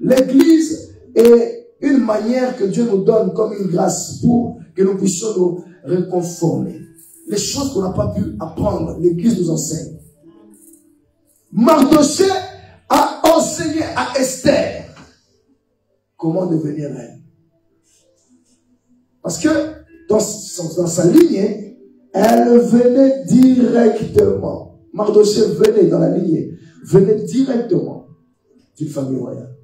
L'église est une manière que Dieu nous donne comme une grâce pour que nous puissions nous réconformer. Les choses qu'on n'a pas pu apprendre, l'église nous enseigne. Mardoché a enseigné à Esther comment devenir reine. Parce que dans sa lignée, elle venait directement. Mardoché venait dans la lignée, venait directement d'une famille royale.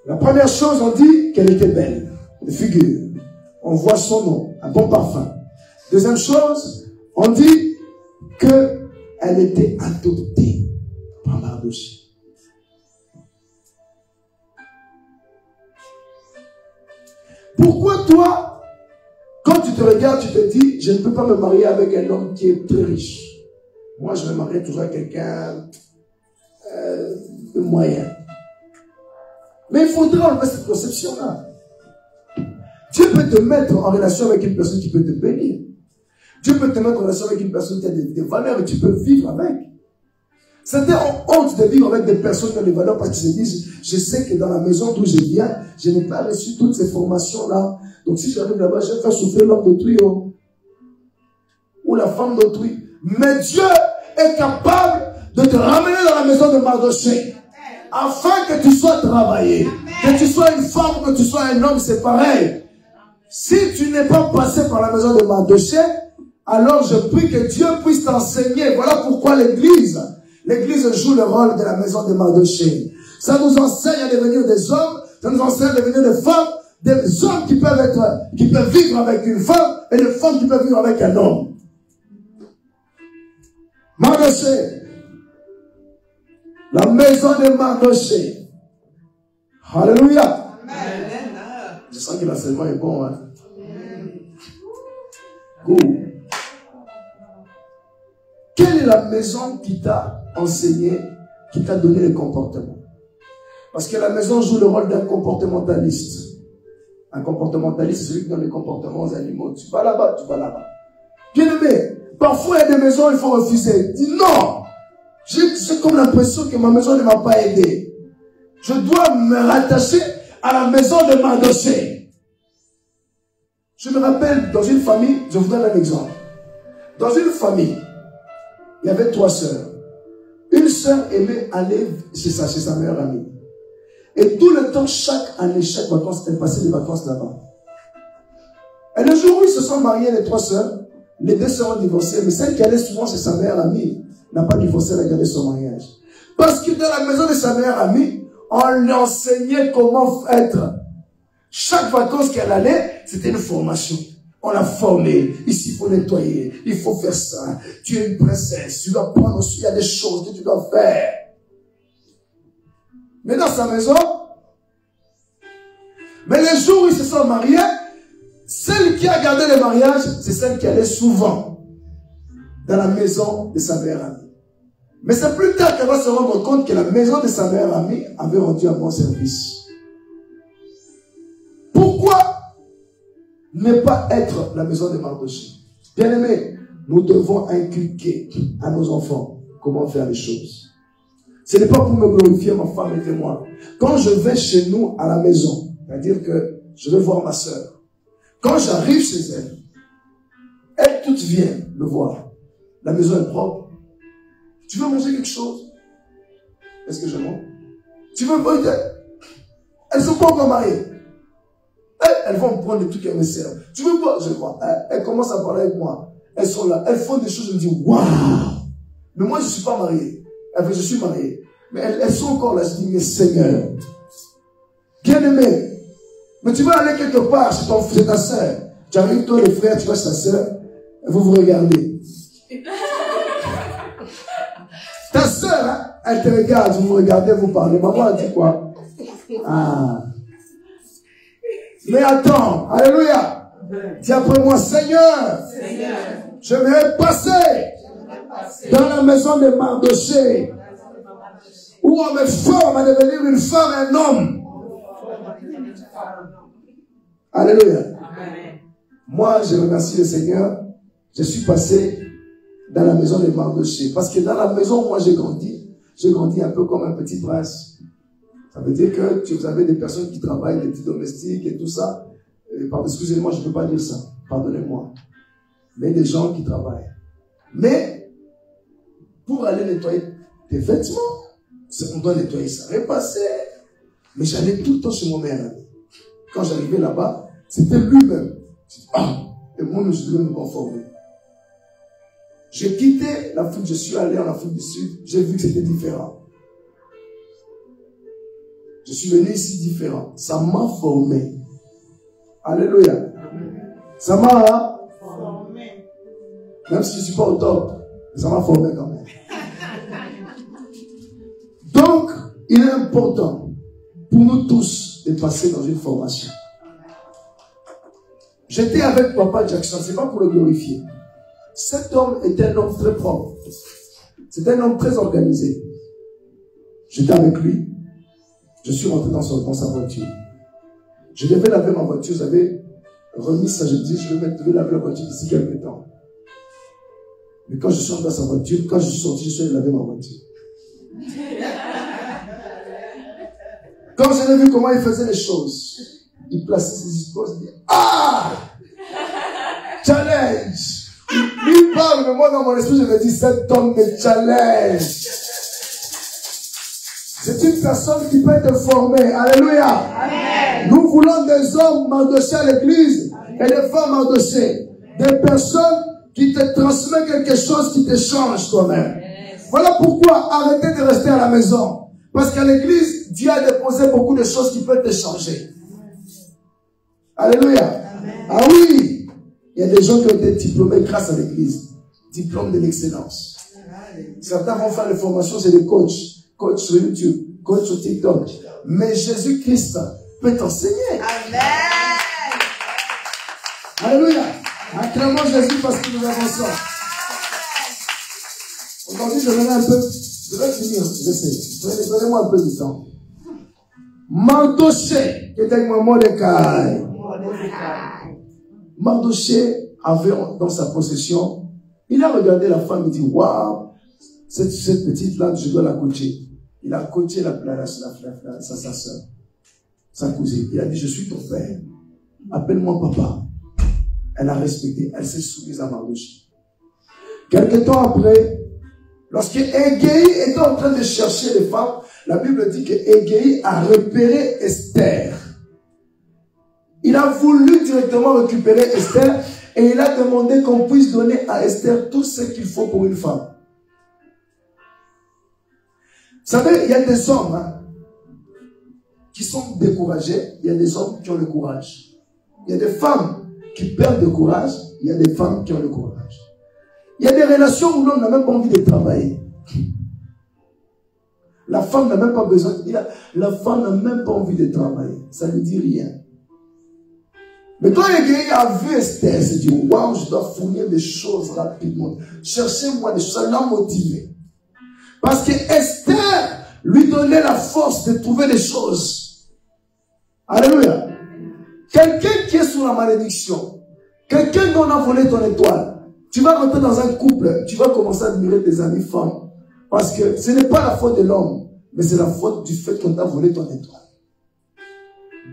La première chose, on dit qu'elle était belle, de figure. On voit son nom, un bon parfum. Deuxième chose, on dit qu'elle était adoptée par Mardoché. Pourquoi toi, quand tu te regardes, tu te dis, je ne peux pas me marier avec un homme qui est très riche. Moi, je me marierai toujours avec quelqu'un de moyen. Mais il faudra enlever cette conception-là. Dieu peut te mettre en relation avec une personne qui peut te bénir. Dieu peut te mettre en relation avec une personne qui a des valeurs et tu peux vivre avec. Certains ont honte de vivre avec des personnes qui ont des valeurs parce qu'ils se disent, je sais que dans la maison d'où je viens, je n'ai pas reçu toutes ces formations-là. Donc si j'arrive là-bas, je vais faire souffrir l'homme d'autrui ou la femme d'autrui. Mais Dieu est capable de te ramener dans la maison de Mardoché afin que tu sois travaillé. Que tu sois une femme, que tu sois un homme, c'est pareil. Si tu n'es pas passé par la maison de Mardoché, alors je prie que Dieu puisse t'enseigner. Voilà pourquoi l'église joue le rôle de la maison de Mardoché. Ça nous enseigne à devenir des hommes, ça nous enseigne à devenir des femmes, des hommes qui peuvent vivre avec une femme et des femmes qui peuvent vivre avec un homme. Mardoché, la maison de Mardoché. Alléluia. Amen. Je sens que l'enseignement est bon. Hein? Good. Quelle est la maison qui t'a enseigné, qui t'a donné le comportement? Parce que la maison joue le rôle d'un comportementaliste. Un comportementaliste, c'est celui qui donne les comportements aux animaux. Tu vas là-bas, tu vas là-bas. Bien aimé, parfois il y a des maisons, il faut refuser. Dis non. J'ai comme l'impression que ma maison ne m'a pas aidé. Je dois me rattacher à la maison de Mardoché. Je me rappelle, dans une famille, je vous donne un exemple. Dans une famille, il y avait 3 sœurs. Une sœur aimait aller chez sa meilleure amie. Et tout le temps, chaque année, chaque vacances, elle passait des vacances là-bas. Et le jour où ils se sont mariés, les 3 sœurs, les 2 sœurs ont divorcé, mais celle qui allait souvent chez sa meilleure amie n'a pas divorcé, elle a gardé son mariage. Parce que dans la maison de sa meilleure amie, on lui enseignait comment être. Chaque vacances qu'elle allait, c'était une formation. On l'a formée. Ici, il faut nettoyer. Il faut faire ça. Tu es une princesse. Tu dois prendre aussi. Il y a des choses que tu dois faire. Mais dans sa maison, mais les jours où ils se sont mariés, celle qui a gardé le mariage, c'est celle qui allait souvent dans la maison de sa meilleure amie. Mais c'est plus tard qu'elle va se rendre compte que la maison de sa meilleure amie avait rendu un bon service. Pourquoi ne pas être la maison de Mardoché? Bien aimé, nous devons inculquer à nos enfants comment faire les choses. Ce n'est pas pour me glorifier, ma femme et moi. Quand je vais chez nous à la maison, c'est-à-dire que je vais voir ma soeur, quand j'arrive chez elle, elle toute vient me voir. La maison est propre. Tu veux manger quelque chose? Est-ce que je mange? Tu veux manger? Elles sont pas encore mariées. Elles vont me prendre des trucs et me servent. Tu veux pas? Je vois. Elles commencent à parler avec moi. Elles sont là. Elles font des choses. Je me dis, waouh! Mais moi, je ne suis pas marié. Je suis marié. Mais elles sont encore là. Je dis, mais Seigneur, bien-aimé. Mais tu vas aller quelque part chez ta soeur. Tu arrives, toi, le frère, tu vas chez ta soeur, et vous vous regardez. Ta soeur, hein, elle te regarde, vous vous regardez, vous parlez. Maman, elle dit quoi? Ah. Mais attends, alléluia. Dis après moi, Seigneur, je vais passer dans la maison de Mardoché, où on me forme à devenir une femme et un homme. Alléluia. Moi, je remercie le Seigneur. Je suis passé dans la maison de Mardoché. Parce que dans la maison où moi j'ai grandi un peu comme un petit prince. Ça veut dire que vous avez des personnes qui travaillent, des petits domestiques et tout ça. Excusez-moi, je ne peux pas dire ça. Pardonnez-moi. Mais des gens qui travaillent. Mais, pour aller nettoyer tes vêtements, on doit nettoyer ça, repasser. Mais j'allais tout le temps chez mon meilleur ami. Quand j'arrivais là-bas, c'était lui-même. Et moi, je devais me conformer. J'ai quitté l'Afrique, je suis allé en Afrique du Sud, j'ai vu que c'était différent. Je suis venu ici différent. Ça m'a formé. Alléluia. Ça m'a formé. Même si je ne suis pas au top, mais ça m'a formé quand même. Donc, il est important pour nous tous de passer dans une formation. J'étais avec Papa Jackson, ce n'est pas pour le glorifier. Cet homme était un homme très propre. C'était un homme très organisé. J'étais avec lui. Je suis rentré dans sa voiture. Je devais laver ma voiture. J'avais remis ça. Je dis, je vais laver la voiture d'ici quelques temps. Mais quand je suis rentré dans sa voiture, quand je suis sorti, je suis allé laver ma voiture. Quand je l'ai vu comment il faisait les choses, il plaçait ses histoires, il dit, ah! Challenge! Il parle de moi dans mon esprit, je me dis, cet homme me challenge. C'est une personne qui peut être formée. Alléluia. Amen. Nous voulons des hommes Mardoché à l'église et des femmes Mardoché. Des personnes qui te transmettent quelque chose qui te change toi-même. Voilà pourquoi arrêtez de rester à la maison. Parce qu'à l'église, Dieu a déposé beaucoup de choses qui peuvent te changer. Alléluia. Amen. Ah oui. Il y a des gens qui ont été diplômés grâce à l'église. Diplôme de l'excellence. Certains vont faire des formations, c'est des coachs. Coach sur YouTube, coach sur TikTok. Mais Jésus-Christ peut t'enseigner. Amen. Alléluia. Acclamons Jésus parce que nous avons ça. Aujourd'hui, je vais un peu. Je vais finir, j'essaie. Donnez-moi un peu du temps. Mardoché, qui était avec Mordecai. Mardoché avait dans sa possession, il a regardé la femme et dit, waouh, cette petite-là, je dois la coacher. Il a coaché sa soeur, sa cousine. Il a dit, je suis ton père. Appelle-moi papa. Elle a respecté. Elle s'est soumise à Mardoché. Quelque temps après, lorsque Égéi était en train de chercher les femmes, la Bible dit que Égéi a repéré Esther. Il a voulu directement récupérer Esther et il a demandé qu'on puisse donner à Esther tout ce qu'il faut pour une femme. Vous savez, il y a des hommes qui sont découragés, il y a des hommes qui ont le courage. Il y a des femmes qui perdent le courage, il y a des femmes qui ont le courage. Il y a des relations où l'homme n'a même pas envie de travailler. La femme n'a même pas besoin, la femme n'a même pas envie de travailler. Ça ne dit rien. Mais quand Égéi a vu Esther, il s'est dit, waouh, je dois fournir des choses rapidement. Cherchez-moi des choses, ça l'a motivé. Parce que Esther lui donnait la force de trouver des choses. Alléluia. Quelqu'un qui est sous la malédiction, quelqu'un dont on a volé ton étoile, tu vas rentrer dans un couple, tu vas commencer à admirer tes amis femmes. Parce que ce n'est pas la faute de l'homme, mais c'est la faute du fait qu'on t'a volé ton étoile.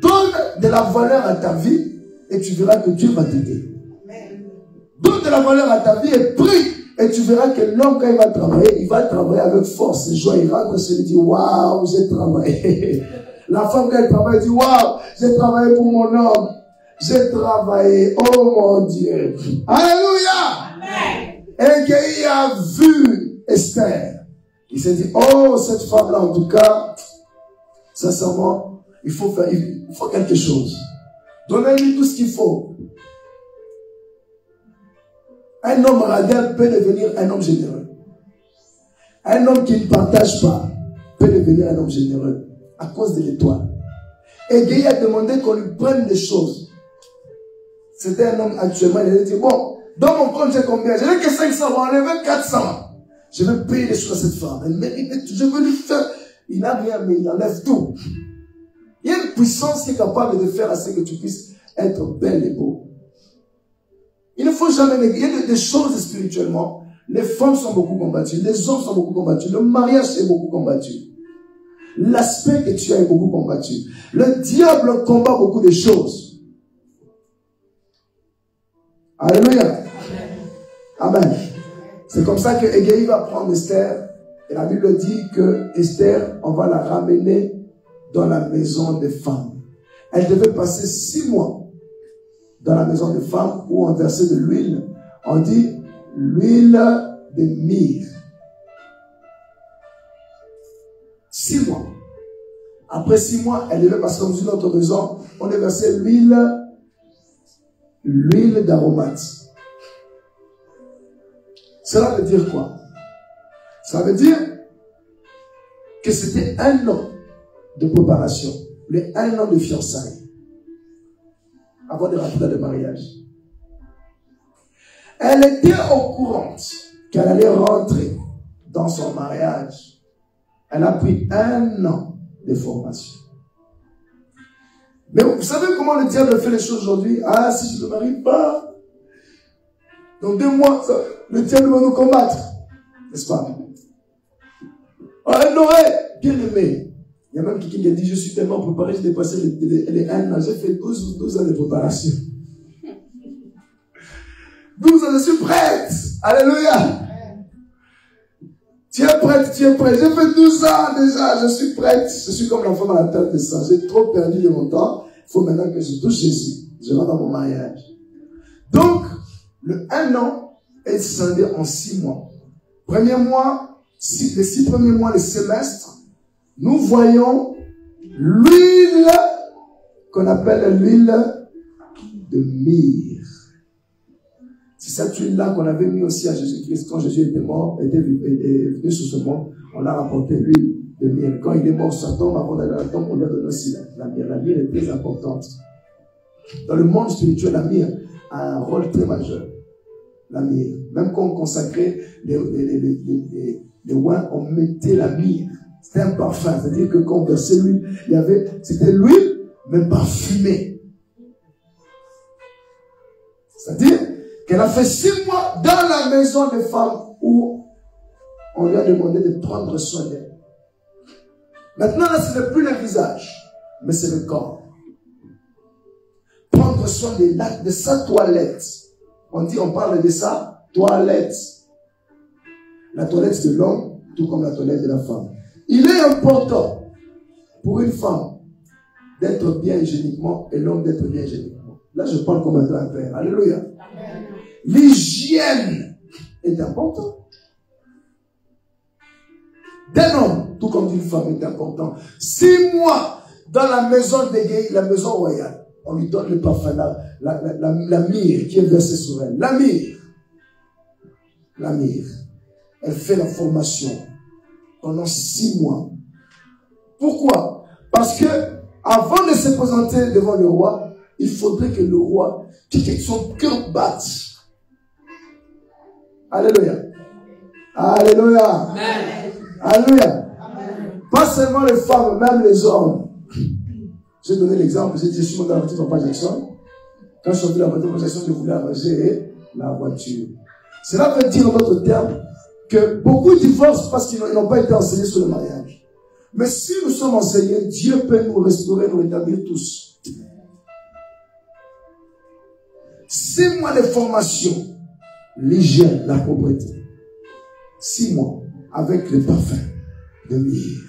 Donne de la valeur à ta vie et tu verras que Dieu va t'aider. Donne de la valeur à ta vie et prie. Et tu verras que l'homme, quand il va travailler avec force et joie. Il rentre et il dit, waouh, j'ai travaillé. La femme, quand elle travaille, dit, waouh, j'ai travaillé pour mon homme. J'ai travaillé, oh mon Dieu. Alléluia. Égéi a vu Esther. Il s'est dit, oh, cette femme-là, en tout cas, sincèrement, il faut quelque chose. Donnez-lui tout ce qu'il faut. Un homme radin peut devenir un homme généreux. Un homme qui ne partage pas peut devenir un homme généreux à cause de l'étoile. Et Guy a demandé qu'on lui prenne des choses. C'était un homme actuellement, il a dit, bon, dans mon compte j'ai combien? Je n'ai que 500, on enlève 400. Je vais payer les choses à cette femme. Je veux lui faire. Il n'a rien, mais il enlève tout. Il y a une puissance qui est capable de faire à ce que tu puisses être belle et beau. Il ne faut jamais négliger. Il y a des choses spirituellement. Les femmes sont beaucoup combattues. Les hommes sont beaucoup combattus. Le mariage est beaucoup combattu. L'aspect que tu as est beaucoup combattu. Le diable combat beaucoup de choses. Alléluia. Amen. C'est comme ça que Égéi va prendre Esther. Et la Bible dit que Esther, on va la ramener dans la maison des femmes. Elle devait passer 6 mois dans la maison des femmes où on versait de l'huile. On dit l'huile de myrrhe. 6 mois. Après 6 mois, elle devait passer dans une autre maison. On a versé l'huile d'aromate. Cela veut dire quoi? Ça veut dire que c'était 1 an de préparation, les 1 an de fiançailles, avant de rentrer dans le mariage. Elle était au courant qu'elle allait rentrer dans son mariage. Elle a pris 1 an de formation. Mais vous savez comment le diable fait les choses aujourd'hui? Ah, si je ne me marie pas, dans 2 mois, le diable va nous combattre. N'est-ce pas? Elle aurait bien aimé. Il y a même quelqu'un qui a dit, je suis tellement préparé, j'ai dépassé les 1 an. J'ai fait 12 ans de préparation. 12 ans, je suis prête. Alléluia. Tu es prête, tu es prête. J'ai fait 12 ans déjà, je suis prête. Je suis comme l'enfant dans la tête de sang. J'ai trop perdu de mon temps. Il faut maintenant que je touche Jésus. Je rentre dans mon mariage. Donc, le 1 an est scindé en 6 mois. Premier mois, les 6 premiers mois, le semestre, nous voyons l'huile qu'on appelle l'huile de myrrhe. C'est cette huile-là qu'on avait mis aussi à Jésus-Christ quand Jésus était mort, était venu sur ce monde. On a rapporté l'huile de myrrhe. Quand il est mort sur sa tombe, avant d'aller à la tombe, on lui a donné aussi la myrrhe. La myrrhe est très importante. Dans le monde spirituel, la myrrhe a un rôle très majeur. La myrrhe. Même quand on consacrait les oins, on mettait la myrrhe. C'était un parfum. C'est-à-dire que quand on versait l'huile, c'était l'huile, mais parfumée. C'est-à-dire qu'elle a fait 6 mois dans la maison des femmes où on lui a demandé de prendre soin d'elle. Maintenant, là, ce n'est plus le visage, mais c'est le corps. Prendre soin de sa toilette. On parle de sa toilette. La toilette de l'homme, tout comme la toilette de la femme. Il est important pour une femme d'être bien hygiéniquement et l'homme d'être bien hygiéniquement. Là, je parle comme un grand-père. Alléluia. L'hygiène est importante. D'un homme, tout comme d'une femme, est important. 6 mois dans la maison d'Égéi, la maison royale, on lui donne le parfum, la myrrhe qui est versée sur elle. La myrrhe. La myrrhe. Elle fait la formation pendant 6 mois. Pourquoi? Parce que avant de se présenter devant le roi, il faudrait que le roi, que son cœur batte. Alléluia. Alléluia. Amen. Alléluia. Amen. Pas seulement les femmes, même les hommes. J'ai donné l'exemple, j'ai dit, je suis monté dans la voiture de Papa Jackson. Quand je suis sorti de la voiture de Papa Jackson, je voulais arranger la voiture. Cela veut dire, en d'autres termes, que beaucoup divorcent parce qu'ils n'ont pas été enseignés sur le mariage. Mais si nous sommes enseignés, Dieu peut nous restaurer, nous rétablir tous. 6 mois de formation, l'hygiène, la propreté. 6 mois avec le parfum de myrrhe.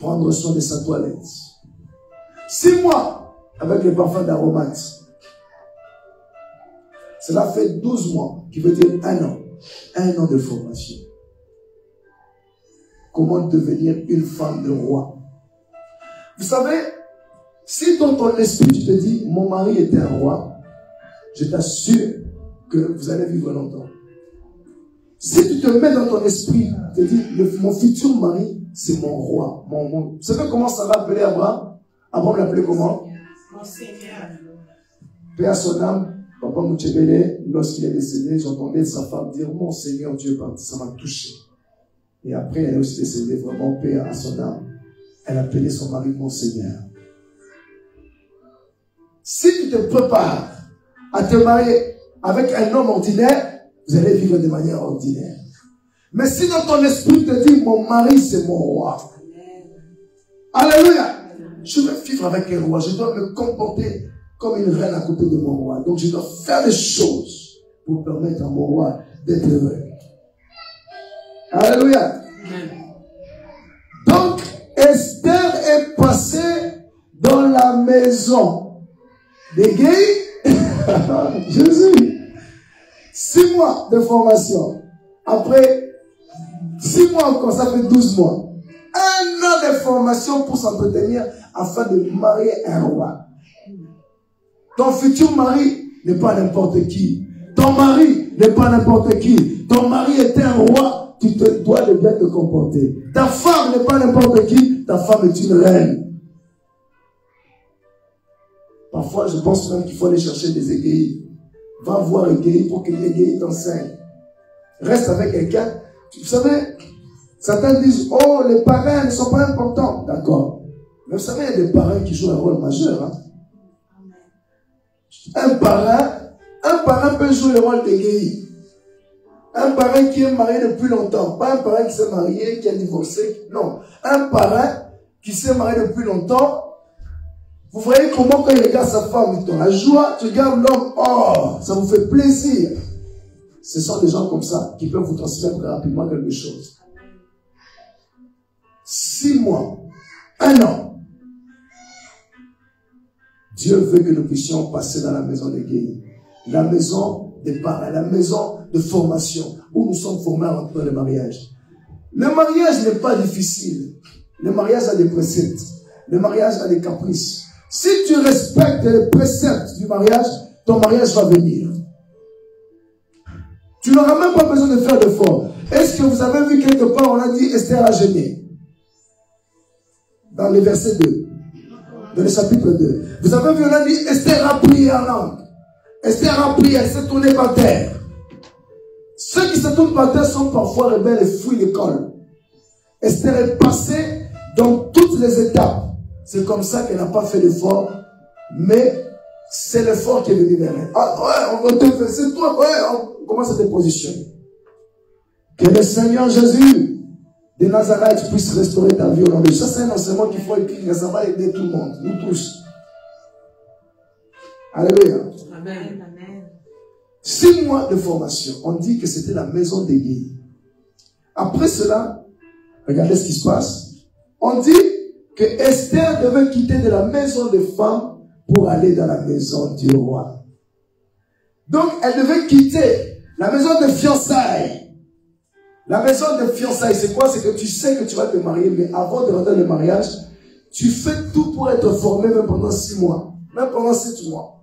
Prendre soin de sa toilette. 6 mois avec le parfum d'aromate. Cela fait 12 mois, qui veut dire 1 an. 1 an de formation. Comment devenir une femme de roi. Vous savez, si dans ton esprit tu te dis, mon mari était un roi, je t'assure que vous allez vivre longtemps. Si tu te mets dans ton esprit, tu te dis, mon futur mari, c'est mon roi. Vous savez comment ça va appeler Abraham? Abraham l'appelait comment? Mon Seigneur. Paix à son âme, Papa Mouchebele, lorsqu'il est décédé, j'entendais sa femme dire, mon Seigneur, Dieu est parti, ça m'a touché. Et après, elle est aussi décédée, vraiment, paix à son âme. Elle appelait son mari mon Seigneur. Si tu te prépares à te marier avec un homme ordinaire, vous allez vivre de manière ordinaire. Mais si dans ton esprit te dit, mon mari c'est mon roi. Alléluia. Je veux vivre avec un roi. Je dois me comporter comme une reine à côté de mon roi. Donc je dois faire des choses pour permettre à mon roi d'être heureux. Alléluia. Donc Esther est passée dans la maison d'Hégai. Jésus. 6 mois de formation. Après 6 mois encore, ça fait 12 mois. 1 an de formation pour s'entretenir afin de marier un roi. Ton futur mari n'est pas n'importe qui. Ton mari n'est pas n'importe qui. Ton mari est un roi, tu te dois de bien te comporter. Ta femme n'est pas n'importe qui, ta femme est une reine. Parfois, je pense même qu'il faut aller chercher des égayis. Va voir Égéi pour que l'Égéi t'enseigne. Reste avec quelqu'un. Vous savez, certains disent, oh, les parrains ne sont pas importants. D'accord. Mais vous savez, il y a des parrains qui jouent un rôle majeur. Hein? Un parrain peut jouer le rôle d'Égéi. Un parrain qui est marié depuis longtemps. Pas un parrain qui s'est marié, qui a divorcé. Non. Un parrain qui s'est marié depuis longtemps. Vous voyez comment quand il regarde sa femme dans la joie, tu regardes l'homme, oh, ça vous fait plaisir. Ce sont des gens comme ça qui peuvent vous transmettre rapidement quelque chose. 6 mois, 1 an. Dieu veut que nous puissions passer dans la maison d'Égéi, la maison des parents, la maison de formation, où nous sommes formés à rentrer dans le mariage. Le mariage n'est pas difficile. Le mariage a des préceptes. Le mariage a des caprices. Si tu respectes les préceptes du mariage, ton mariage va venir. Tu n'auras même pas besoin de faire d'efforts. Est-ce que vous avez vu quelque part, on a dit Esther a gêné? Dans le verset 2. Dans le chapitre 2. Vous avez vu, on a dit Esther a prié en langue. Esther a prié, elle s'est tournée par terre. Ceux qui se tournent par terre sont parfois rebelles et fuient l'école. Esther est passée dans toutes les étapes. C'est comme ça qu'elle n'a pas fait d'effort, mais c'est l'effort qui est venu vers elle. Ah ouais, on va te faire, c'est toi, ouais, on commence à te positionner. Que le Seigneur Jésus de Nazareth puisse restaurer ta vie au nom de Dieu. Ça, c'est un enseignement qu'il faut écrire, ça va aider tout le monde, nous tous. Alléluia. Amen. 6 mois de formation, on dit que c'était la maison d'Égéi. Après cela, regardez ce qui se passe. On dit que Esther devait quitter de la maison des femmes pour aller dans la maison du roi. Donc, elle devait quitter la maison de fiançailles. La maison de fiançailles, c'est quoi? C'est que tu sais que tu vas te marier, mais avant de rentrer dans le mariage, tu fais tout pour être formé même pendant 6 mois, même pendant 7 mois.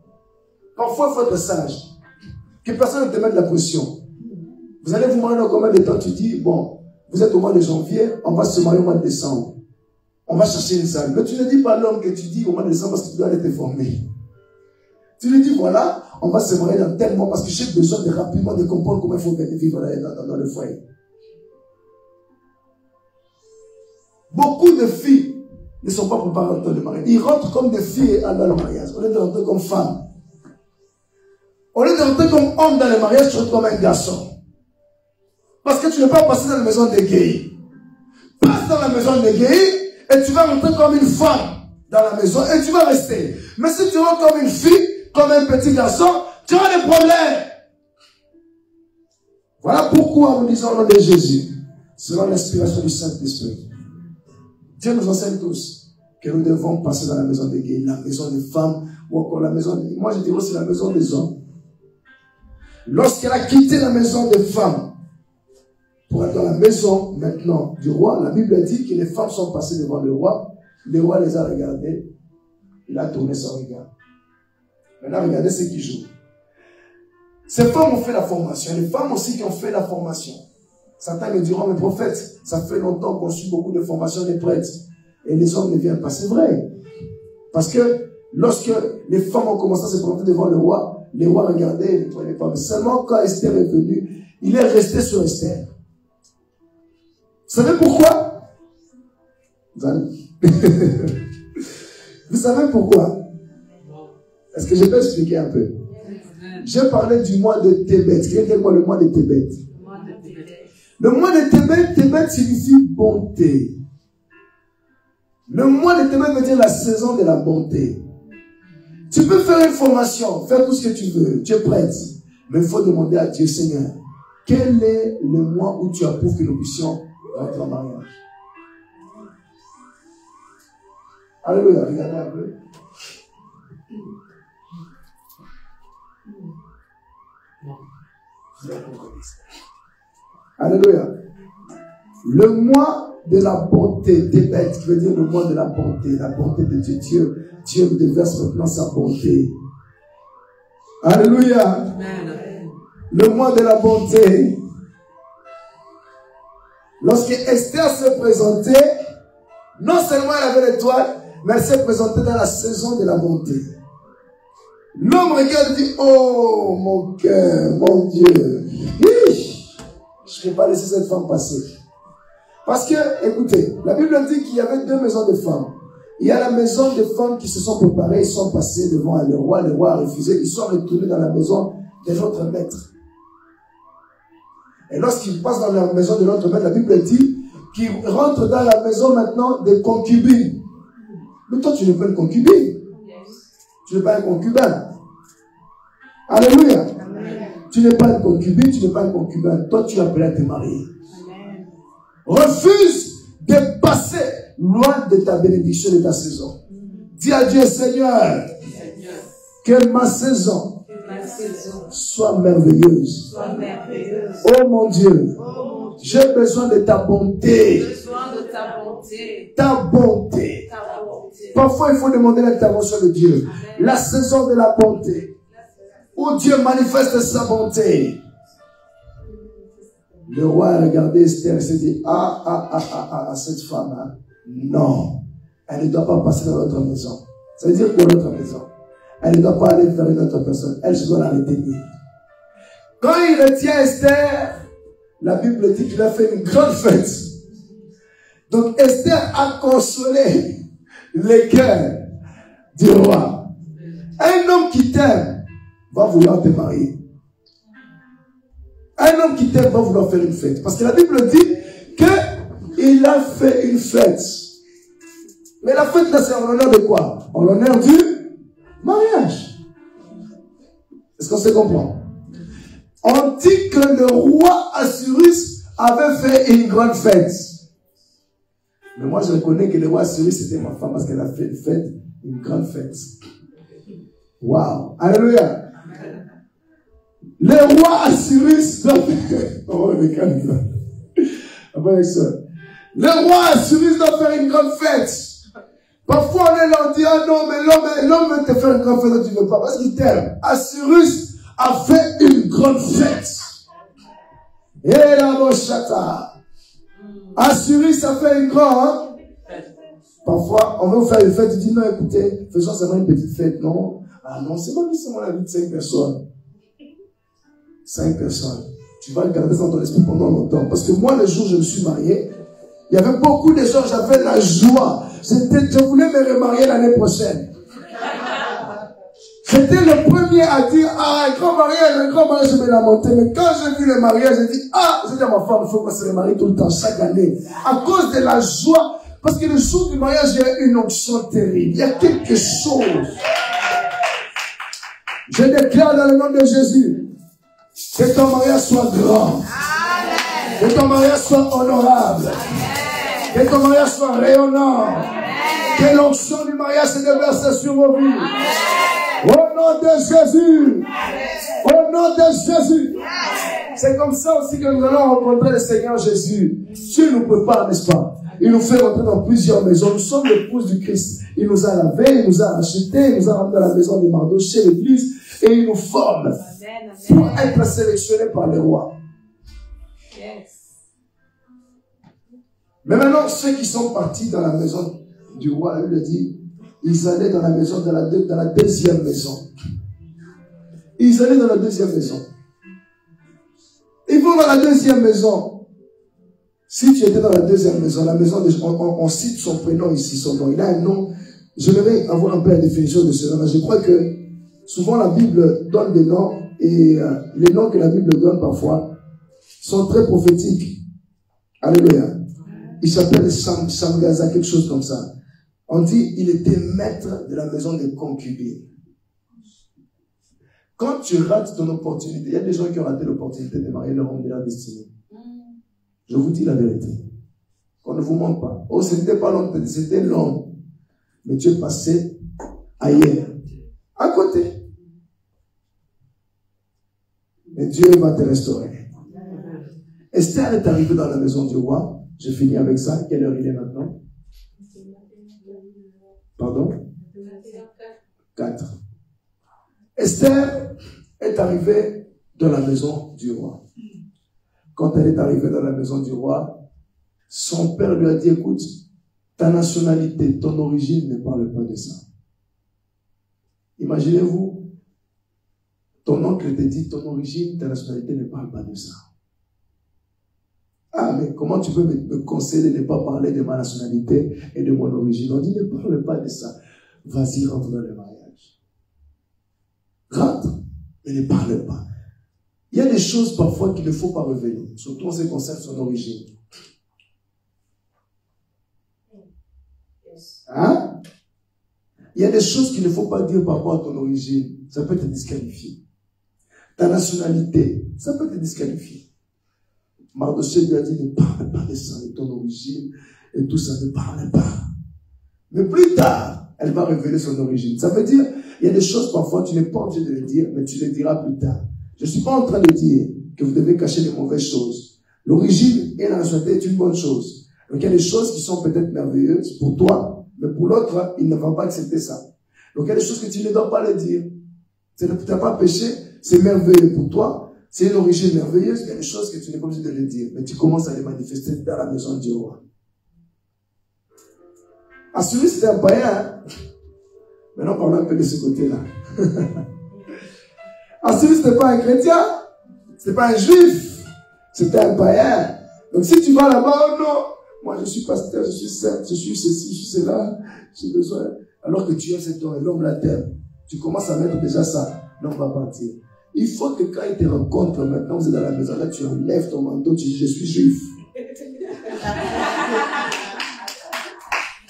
Parfois, il faut être sage. Que personne ne te mette de la pression. Vous allez vous marier dans combien de temps? Tu dis, bon, vous êtes au mois de janvier, on va se marier au mois de décembre. On va chercher une salle. Mais tu ne dis pas à l'homme que tu dis au mois de décembre parce que tu dois aller te former. Tu lui dis, voilà, on va se marier dans tel mois parce que j'ai besoin de rapidement de comprendre comment il faut vivre dans le foyer. Beaucoup de filles ne sont pas préparées au temps de mariage. Ils rentrent comme des filles dans le mariage. Au lieu de rentrer comme femmes. Au lieu de rentrer comme homme dans le mariage, tu rentres comme un garçon. Parce que tu n'es pas passé dans la maison d'Égéi. Passe dans la maison d'Égéi. Et tu vas rentrer comme une femme dans la maison et tu vas rester. Mais si tu rentres comme une fille, comme un petit garçon, tu auras des problèmes. Voilà pourquoi nous disons au nom de Jésus, selon l'inspiration du Saint-Esprit. Dieu nous enseigne tous que nous devons passer dans la maison d'Égéi, la maison des femmes, ou encore la maison des... Moi je dirais aussi la maison des hommes. Lorsqu'elle a quitté la maison des femmes, pour être dans la maison maintenant du roi, la Bible dit que les femmes sont passées devant le roi Le roi les a regardés. Il a tourné son regard. Maintenant, regardez ce qui joue. Ces femmes ont fait la formation. Les femmes aussi qui ont fait la formation. Certains me diront, mais prophète, ça fait longtemps qu'on suit beaucoup de formations des prêtres. Et les hommes ne viennent pas. C'est vrai. Parce que lorsque les femmes ont commencé à se présenter devant le roi, les rois regardaient et ne prenaient pas. Mais seulement quand Esther est venue, il est resté sur Esther. Vous savez pourquoi? Vous savez pourquoi? Est-ce que je peux expliquer un peu? J'ai parlé du mois de Tébet. Quel est le mois de Tébet? Le mois de Tébet, Tébet signifie bonté. Le mois de Tébet veut dire la saison de la bonté. Tu peux faire une formation, faire tout ce que tu veux, tu es prête. Mais il faut demander à Dieu, Seigneur, quel est le mois où tu approuves que nous puissions rentrer en mariage? Alléluia, regardez un peu. Alléluia. Le mois de la bonté, Tébet, qui veut dire le mois de la bonté de Dieu. Dieu déverse maintenant sa bonté. Alléluia. Amen. Le mois de la bonté. Lorsque Esther se présentait, non seulement elle avait l'étoile, mais elle s'est présentée dans la saison de la bonté. L'homme regarde et dit, oh mon cœur, mon Dieu, je ne peux pas laisser cette femme passer. Parce que, écoutez, la Bible dit qu'il y avait deux maisons de femmes. Il y a la maison des femmes qui se sont préparées, ils sont passés devant le roi a refusé, ils sont retournés dans la maison de notre maître. Et lorsqu'ils passent dans la maison de notre maître, la Bible dit qu'ils rentrent dans la maison maintenant des concubines. Mais toi, tu n'es pas une concubine. Tu n'es pas un concubin. Alléluia. Amen. Tu n'es pas une concubine, tu n'es pas un concubin. Toi, tu es appelé à te marier. Amen. Refuse de passer loin de ta bénédiction et de ta saison. Dis à Dieu, Seigneur, que ma saison soit merveilleuse. Oh mon Dieu, j'ai besoin de ta bonté. Ta bonté. Parfois, il faut demander l'intervention de Dieu. La saison de la bonté. Où Dieu manifeste sa bonté. Le roi a regardé Esther et s'est dit, cette femme, hein, non, elle ne doit pas passer dans notre maison. Ça veut dire quoi notre maison? Elle ne doit pas aller vers une autre personne. Elle, je dois la retenir. Quand il retient Esther, la Bible dit qu'il a fait une grande fête. Donc Esther a consolé les cœurs du roi. Un homme qui t'aime va vouloir te marier. Un homme qui t'aime va vouloir faire une fête. Parce que la Bible dit qu'il a fait une fête. Mais la fête là, c'est en l'honneur de quoi? En l'honneur du mariage. Est-ce qu'on se comprend? On dit que le roi Assyrus avait fait une grande fête. Mais moi, je reconnais que le roi Assyrus, c'était ma femme parce qu'elle a fait une fête, une grande fête. Waouh! Alléluia! Le roi Assyrus doit faire... Oh, le calme. Le roi Assyrus doit faire une grande fête. Parfois, on est là, on dit, ah non, mais l'homme veut te faire une grande fête, tu ne veux pas, parce qu'il t'aime. Assyrus a fait une grande fête. Et là, mon chata. Assyrus a fait une grande fête. Parfois, on veut faire une fête, tu dis, non, écoutez, faisons seulement une petite fête, non? Ah non, c'est pas seulement la vie de 5 personnes. 5 personnes. Tu vas le garder dans ton esprit pendant longtemps. Parce que moi, le jour où je me suis marié, il y avait beaucoup de gens, j'avais la joie. Je voulais me remarier l'année prochaine. J'étais le premier à dire, ah, un grand mariage, je vais la monter. Mais quand j'ai vu le mariage, j'ai dit, ah, j'ai dit à ma femme, il faut qu'on se remarie tout le temps, chaque année. À cause de la joie. Parce que le jour du mariage, il y a une onction terrible. Il y a quelque chose. Je déclare dans le nom de Jésus, que ton mariage soit grand. Amen. Que ton mariage soit honorable. Amen. Que ton mariage soit rayonnant. Amen. Que l'onction du mariage se déverse sur vos vies. Amen. Au nom de Jésus. Amen. Au nom de Jésus. C'est comme ça aussi que nous allons rencontrer le Seigneur Jésus. Dieu nous prépare, n'est-ce pas? Il nous fait rentrer dans plusieurs maisons. Nous sommes l'épouse du Christ. Il nous a lavés, il nous a rachetés, il nous a ramenés dans la maison des Mardochée, l'église, et il nous forme pour être sélectionnés par les rois. Mais maintenant, ceux qui sont partis dans la maison du roi, il le dit, ils allaient dans la maison, dans la deuxième maison. Ils allaient dans la deuxième maison. Ils vont dans la deuxième maison. Si tu étais dans la deuxième maison, la maison, on cite son prénom ici, son nom. Il a un nom. Je vais avoir un peu la définition de ce nom. Je crois que souvent la Bible donne des noms et les noms que la Bible donne parfois sont très prophétiques. Alléluia. Il s'appelle Shamgaza, quelque chose comme ça. On dit, il était maître de la maison des concubines. Quand tu rates ton opportunité, il y a des gens qui ont raté l'opportunité de marier leur homme de la destinée. Je vous dis la vérité. On ne vous ment pas. Oh, ce n'était pas l'homme, c'était l'homme. Mais tu es passé ailleurs. À côté. Mais Dieu va te restaurer. Esther est arrivée dans la maison du roi. Je finis avec ça. Quelle heure il est maintenant? Pardon? 4. Esther est arrivée dans la maison du roi. Quand elle est arrivée dans la maison du roi, son père lui a dit, écoute, ta nationalité, ton origine ne parle pas de ça. Imaginez-vous, ton oncle te dit, ton origine, ta nationalité ne parle pas de ça. Ah, mais comment tu peux me conseiller de ne pas parler de ma nationalité et de mon origine? On dit, ne parle pas de ça. Vas-y, rentre dans le mariage. Rentre, mais ne parle pas. Il y a des choses parfois qu'il ne faut pas révéler, surtout en ce qui concerne son origine. Hein? Il y a des choses qu'il ne faut pas dire par rapport à ton origine. Ça peut te disqualifier. Ta nationalité, ça peut te disqualifier. Mardochée lui a dit, ne parle pas de ça, de ton origine, et tout ça, ne parle pas. Mais plus tard, elle va révéler son origine. Ça veut dire, il y a des choses parfois, tu n'es pas obligé de les dire, mais tu les diras plus tard. Je ne suis pas en train de dire que vous devez cacher les mauvaises choses. L'origine et la nationalité est une bonne chose. Donc il y a des choses qui sont peut-être merveilleuses pour toi, mais pour l'autre, il ne va pas accepter ça. Donc il y a des choses que tu ne dois pas le dire. Tu n'as pas péché, c'est merveilleux pour toi. C'est une origine merveilleuse, il y a des choses que tu n'es pas obligé de le dire, mais tu commences à les manifester dans la maison du roi. Assuri, c'était un païen. Maintenant, parlons un peu de ce côté-là. Assuri, c'était pas un chrétien, c'était pas un juif, c'était un païen. Donc si tu vas là-bas, oh non, moi je suis pasteur, je suis saint, je suis ceci, je suis cela, j'ai besoin. Alors que tu as cet homme et l'homme la terre, tu commences à mettre déjà ça, l'homme va partir. Il faut que quand il te rencontre, maintenant vous êtes dans la maison, là tu enlèves ton manteau, tu dis je suis juif.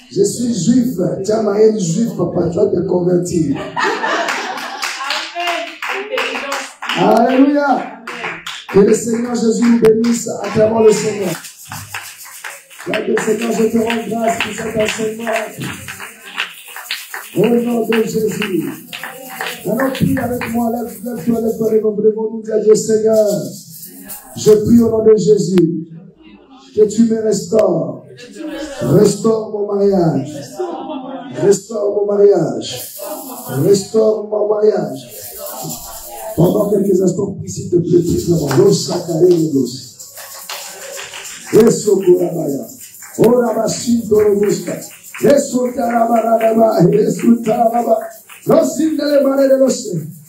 Je suis juif, tu as marié une juive, papa, tu vas te convertir. Alléluia. Que le Seigneur Jésus nous bénisse à travers le Seigneur. Que Seigneur, je te rends grâce pour cet enseignement. Au nom de Jésus. Maintenant, prie avec moi, lève-toi, devant nous, dire Dieu Seigneur, je prie au nom de Jésus, que tu me restaures. Restaure mon mariage. Restaure mon mariage. Restaure mon mariage. Pendant quelques instants, prie s'il te plaît, prie devant. Rosakare Los. Resokorabaya. Orabashinto Robusta. Resokarabara. Resokarabara.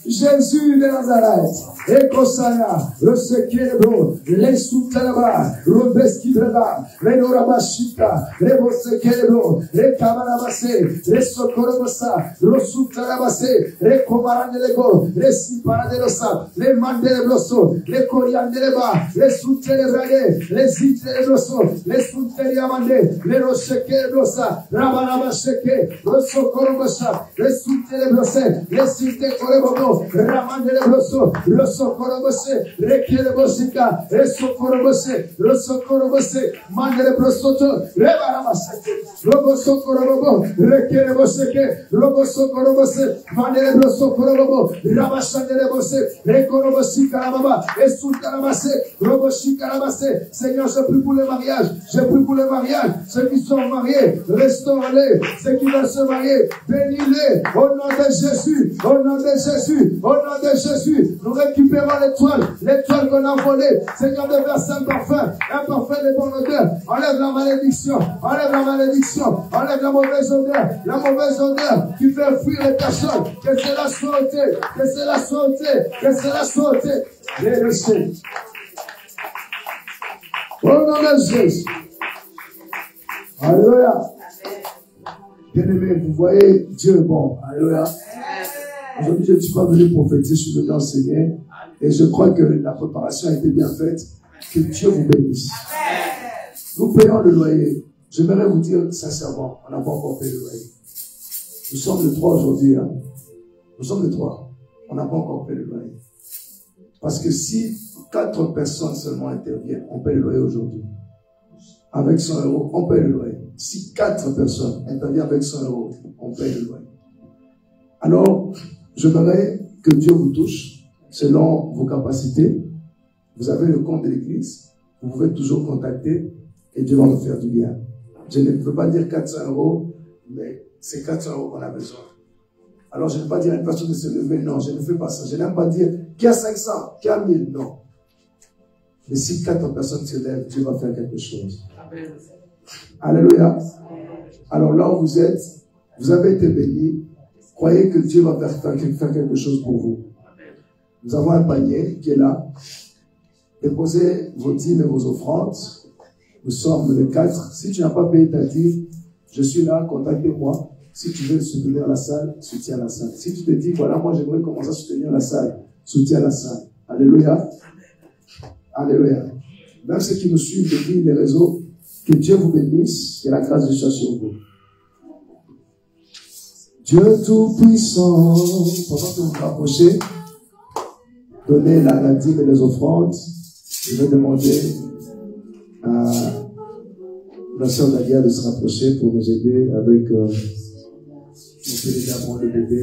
Jésus de Nazareth, Ekosaya, le Sekebo, les Soutalaba, le Beskibreba, les Norabashika, les Bosekebo, les Kamarabase, les Sokorobosa, le Soutalabase, les Komaranelego, les Siparadelosa, les Mandelebloso, les Koriandeleba, les Soutelebrade, les Zitelebloso, les Souteliamande, les Roshekeblosa, Rabarabasheke, le Sokorobosa, les Souteleblosa, les Sitekorebono, socorobosika, ramandele broso, le socorobose, rekele bosika, et socorobose, le socorobose, mandele brosoto, rebaramase, robo socorobo, rekele boseke, robo socorobose, mandele broso corobo, rabashandele bose, recorobosika la baba, et sultaramase, robo shikarabase. Seigneur, je prie pour le mariage, je prie pour le mariage, ceux qui sont mariés, restaure-les, ceux qui veulent se marier, bénis-les, au nom de Jésus, au nom de Jésus, au nom de Jésus, nous récupérons l'étoile qu'on a volée, Seigneur, de verser un parfum de bonne odeur, enlève la malédiction, enlève la mauvaise odeur qui fait fuir les personnes, que cela soit ôté, que cela soit ôté, que cela soit ôté, laissez. Au nom de Jésus. Alléluia. Bien-aimé, vous voyez, Dieu est bon. Alléluia. Aujourd'hui, je ne suis pas venu prophétiser, je suis venu enseigner. Et je crois que la préparation a été bien faite. Que Dieu vous bénisse. Nous payons le loyer. J'aimerais vous dire sincèrement, on n'a pas encore payé le loyer. Nous sommes le 3 aujourd'hui. Hein. Nous sommes le 3. On n'a pas encore payé le loyer. Parce que si 4 personnes seulement interviennent, on paye le loyer aujourd'hui. Avec 100 €, on paye le loyer. Si 4 personnes interviennent avec 100 €, on paye le loyer. Alors, j'aimerais que Dieu vous touche selon vos capacités. Vous avez le compte de l'église. Vous pouvez toujours contacter et Dieu va vous faire du bien. Je ne peux pas dire 400 €, mais c'est 400 € qu'on a besoin. Alors, je ne vais pas dire à une personne de se lever. Non, je ne fais pas ça. Je n'aime pas dire qu'il y a 500, qu'il y a 1000. Non. Mais si 4 personnes se lèvent, Dieu va faire quelque chose. Amen. Alléluia. Alors là où vous êtes, vous avez été bénis. Croyez que Dieu va faire quelque chose pour vous. Nous avons un panier qui est là. Déposez vos dîmes et vos offrandes. Nous sommes le 4. Si tu n'as pas payé ta dîme, je suis là, contactez-moi. Si tu veux soutenir la salle, soutiens la salle. Si tu te dis, voilà, moi j'aimerais commencer à soutenir la salle, soutiens la salle. Alléluia. Alléluia. Même ceux qui nous suivent depuis les réseaux, que Dieu vous bénisse, que la grâce de Dieu soit sur vous. Dieu Tout-Puissant, pendant que vous vous rapprochez, donnez la dîme et les offrandes. Je vais demander à la sœur Nadia de se rapprocher pour nous aider avec nos pélégaments, le bébé,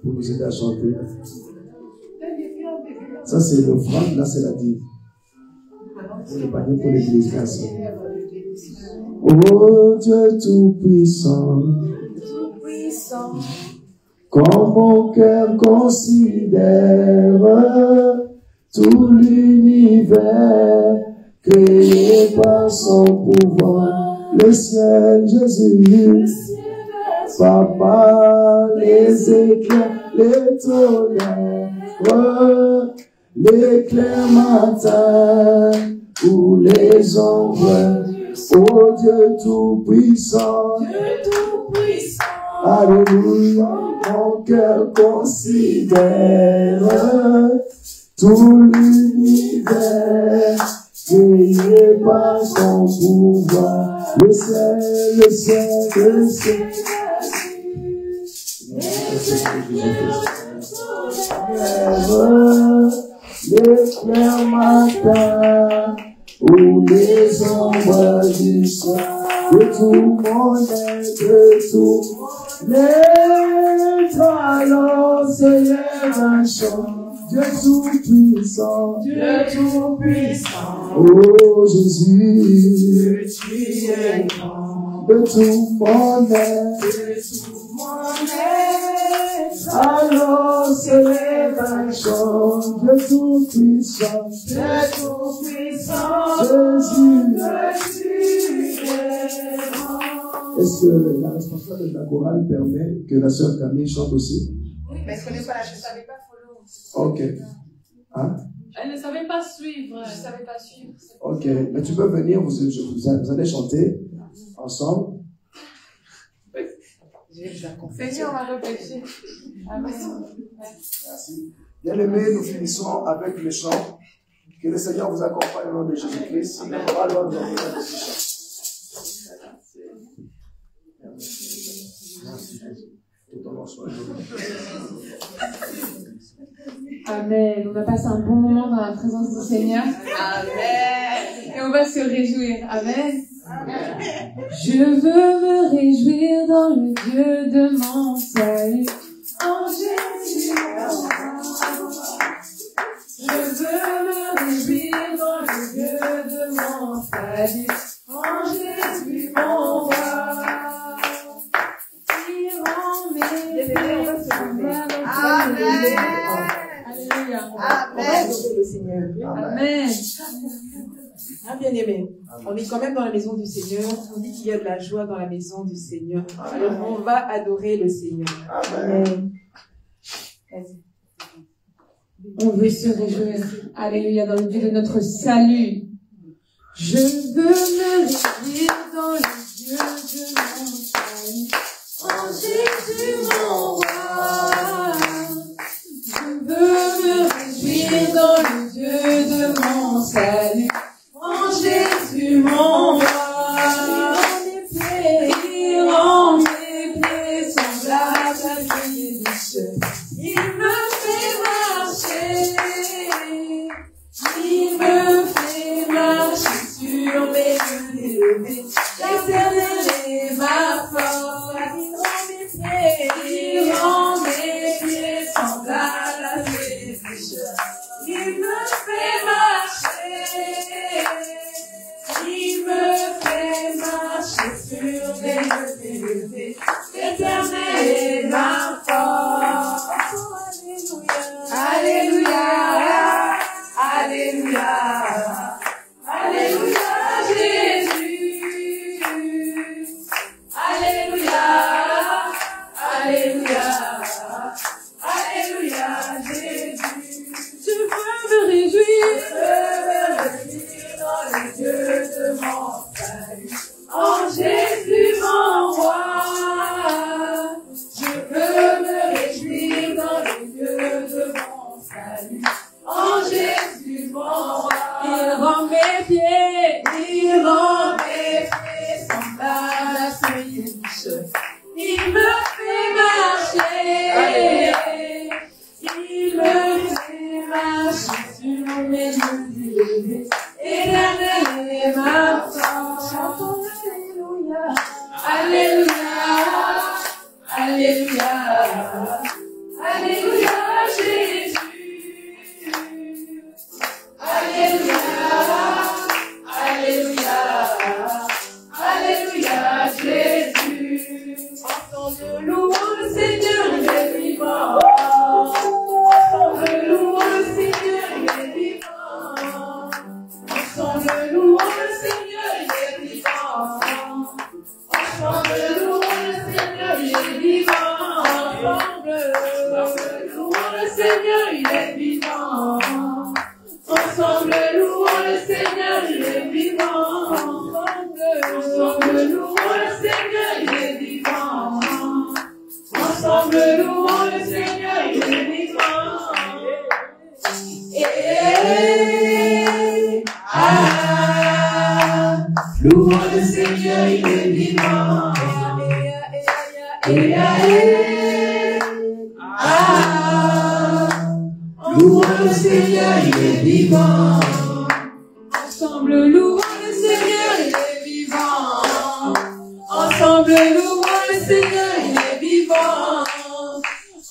pour nous aider à chanter. Ça c'est l'offrande, là c'est la dîme. Pour le panier pour l'église, merci. Oh Dieu Tout-Puissant, comme mon cœur considère tout l'univers créé par son pouvoir, le ciel Jésus, Papa, les éclairs, les tonnerres, l'éclair matin ou les ombres, oh Dieu Tout-Puissant, alléluia, mon cœur considère tout l'univers créé par son pouvoir, le ciel, le ciel, le ciel. L'éclair matin ou les ombres du soir, de tout mon être, de tout l'être, alors se lève un chant. Dieu Tout-Puissant, Dieu Tout-Puissant, oh Jésus, tu es grand, de tout mon être, alors se lève un chant. Dieu Tout-Puissant, Dieu Tout-Puissant, Jésus, est-ce que la responsable de la chorale permet que la sœur Camille chante aussi? Oui, mais je ne connais pas, je ne savais pas follow. Ok. Hein? Elle ne savait pas suivre. Je ne savais pas suivre. Ok, mais tu peux venir, vous allez chanter ensemble. Seigneur, on va repêcher. Amen. Merci. Bien-aimés, nous finissons avec le chant. Que le Seigneur vous accompagne au nom de Jésus-Christ. Il va nous donner un petit chant. Merci. ton nom soit béni. Amen. On va passer un bon moment dans la présence du Seigneur. Amen. Et on va se réjouir. Amen. Je veux me réjouir dans le Dieu de mon salut. En Jésus. Je veux me réjouir dans le Dieu de mon salut. En Jésus mon roi. Il rend mes Amen. Alléluia. Amen. Le Seigneur. Amen. Ah, bien aimé. On est quand même dans la maison du Seigneur. On dit qu'il y a de la joie dans la maison du Seigneur. Alors on va adorer le Seigneur. Amen. On veut se réjouir. Alléluia, dans le Dieu de notre salut. Je veux me réjouir dans le Dieu de mon salut. En Jésus mon roi. Je veux me réjouir dans le Dieu de mon salut. En Jésus mon roi. Il rend mes pieds semblables à des biches. Il me fait marcher. Il me fait marcher sur mes yeux élevés. L'Éternel est ma force. Il rend mes pieds semblables à des biches. Il me fait marcher. Il me fait marcher sur des yeux élevés. L'Éternel est ma force. Alléluia. Alléluia. Alléluia, Jésus. Alléluia. Alléluia. Alléluia, Jésus. Je veux me réjouir. Dans le Dieu de mon salut. En Jésus mon roi. Je veux me réjouir dans le Dieu de mon salut. En Jésus mon roi. Il rend mes pieds semblables à feuilles riches. Il me fait marcher. Il me fait marcher sur mes yeux élevés. Éternel est ma force. Chantons Alléluia. Alléluia. Alléluia. Alléluia, Jésus. Alléluia. Alléluia. Alléluia, Jésus. Entends le loup, le Seigneur, il est vivant. Entends le loup, le Seigneur, il est vivant. Entends le loup, le Seigneur, il est vivant. Entends le loup, le Seigneur, il est vivant. Entends le loup, le Seigneur, il est vivant. Ensemble louons le Seigneur, il est vivant. Ensemble louons le Seigneur, il est vivant. Ensemble louons le Seigneur, il est vivant. Louons le Seigneur, il est vivant. Louons le Seigneur, il est vivant. Ensemble, louons le Seigneur, il est vivant. Ensemble, louons le Seigneur, il est vivant.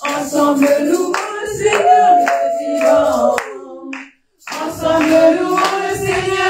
Ensemble, louons le Seigneur, il est vivant. Ensemble, louons le Seigneur,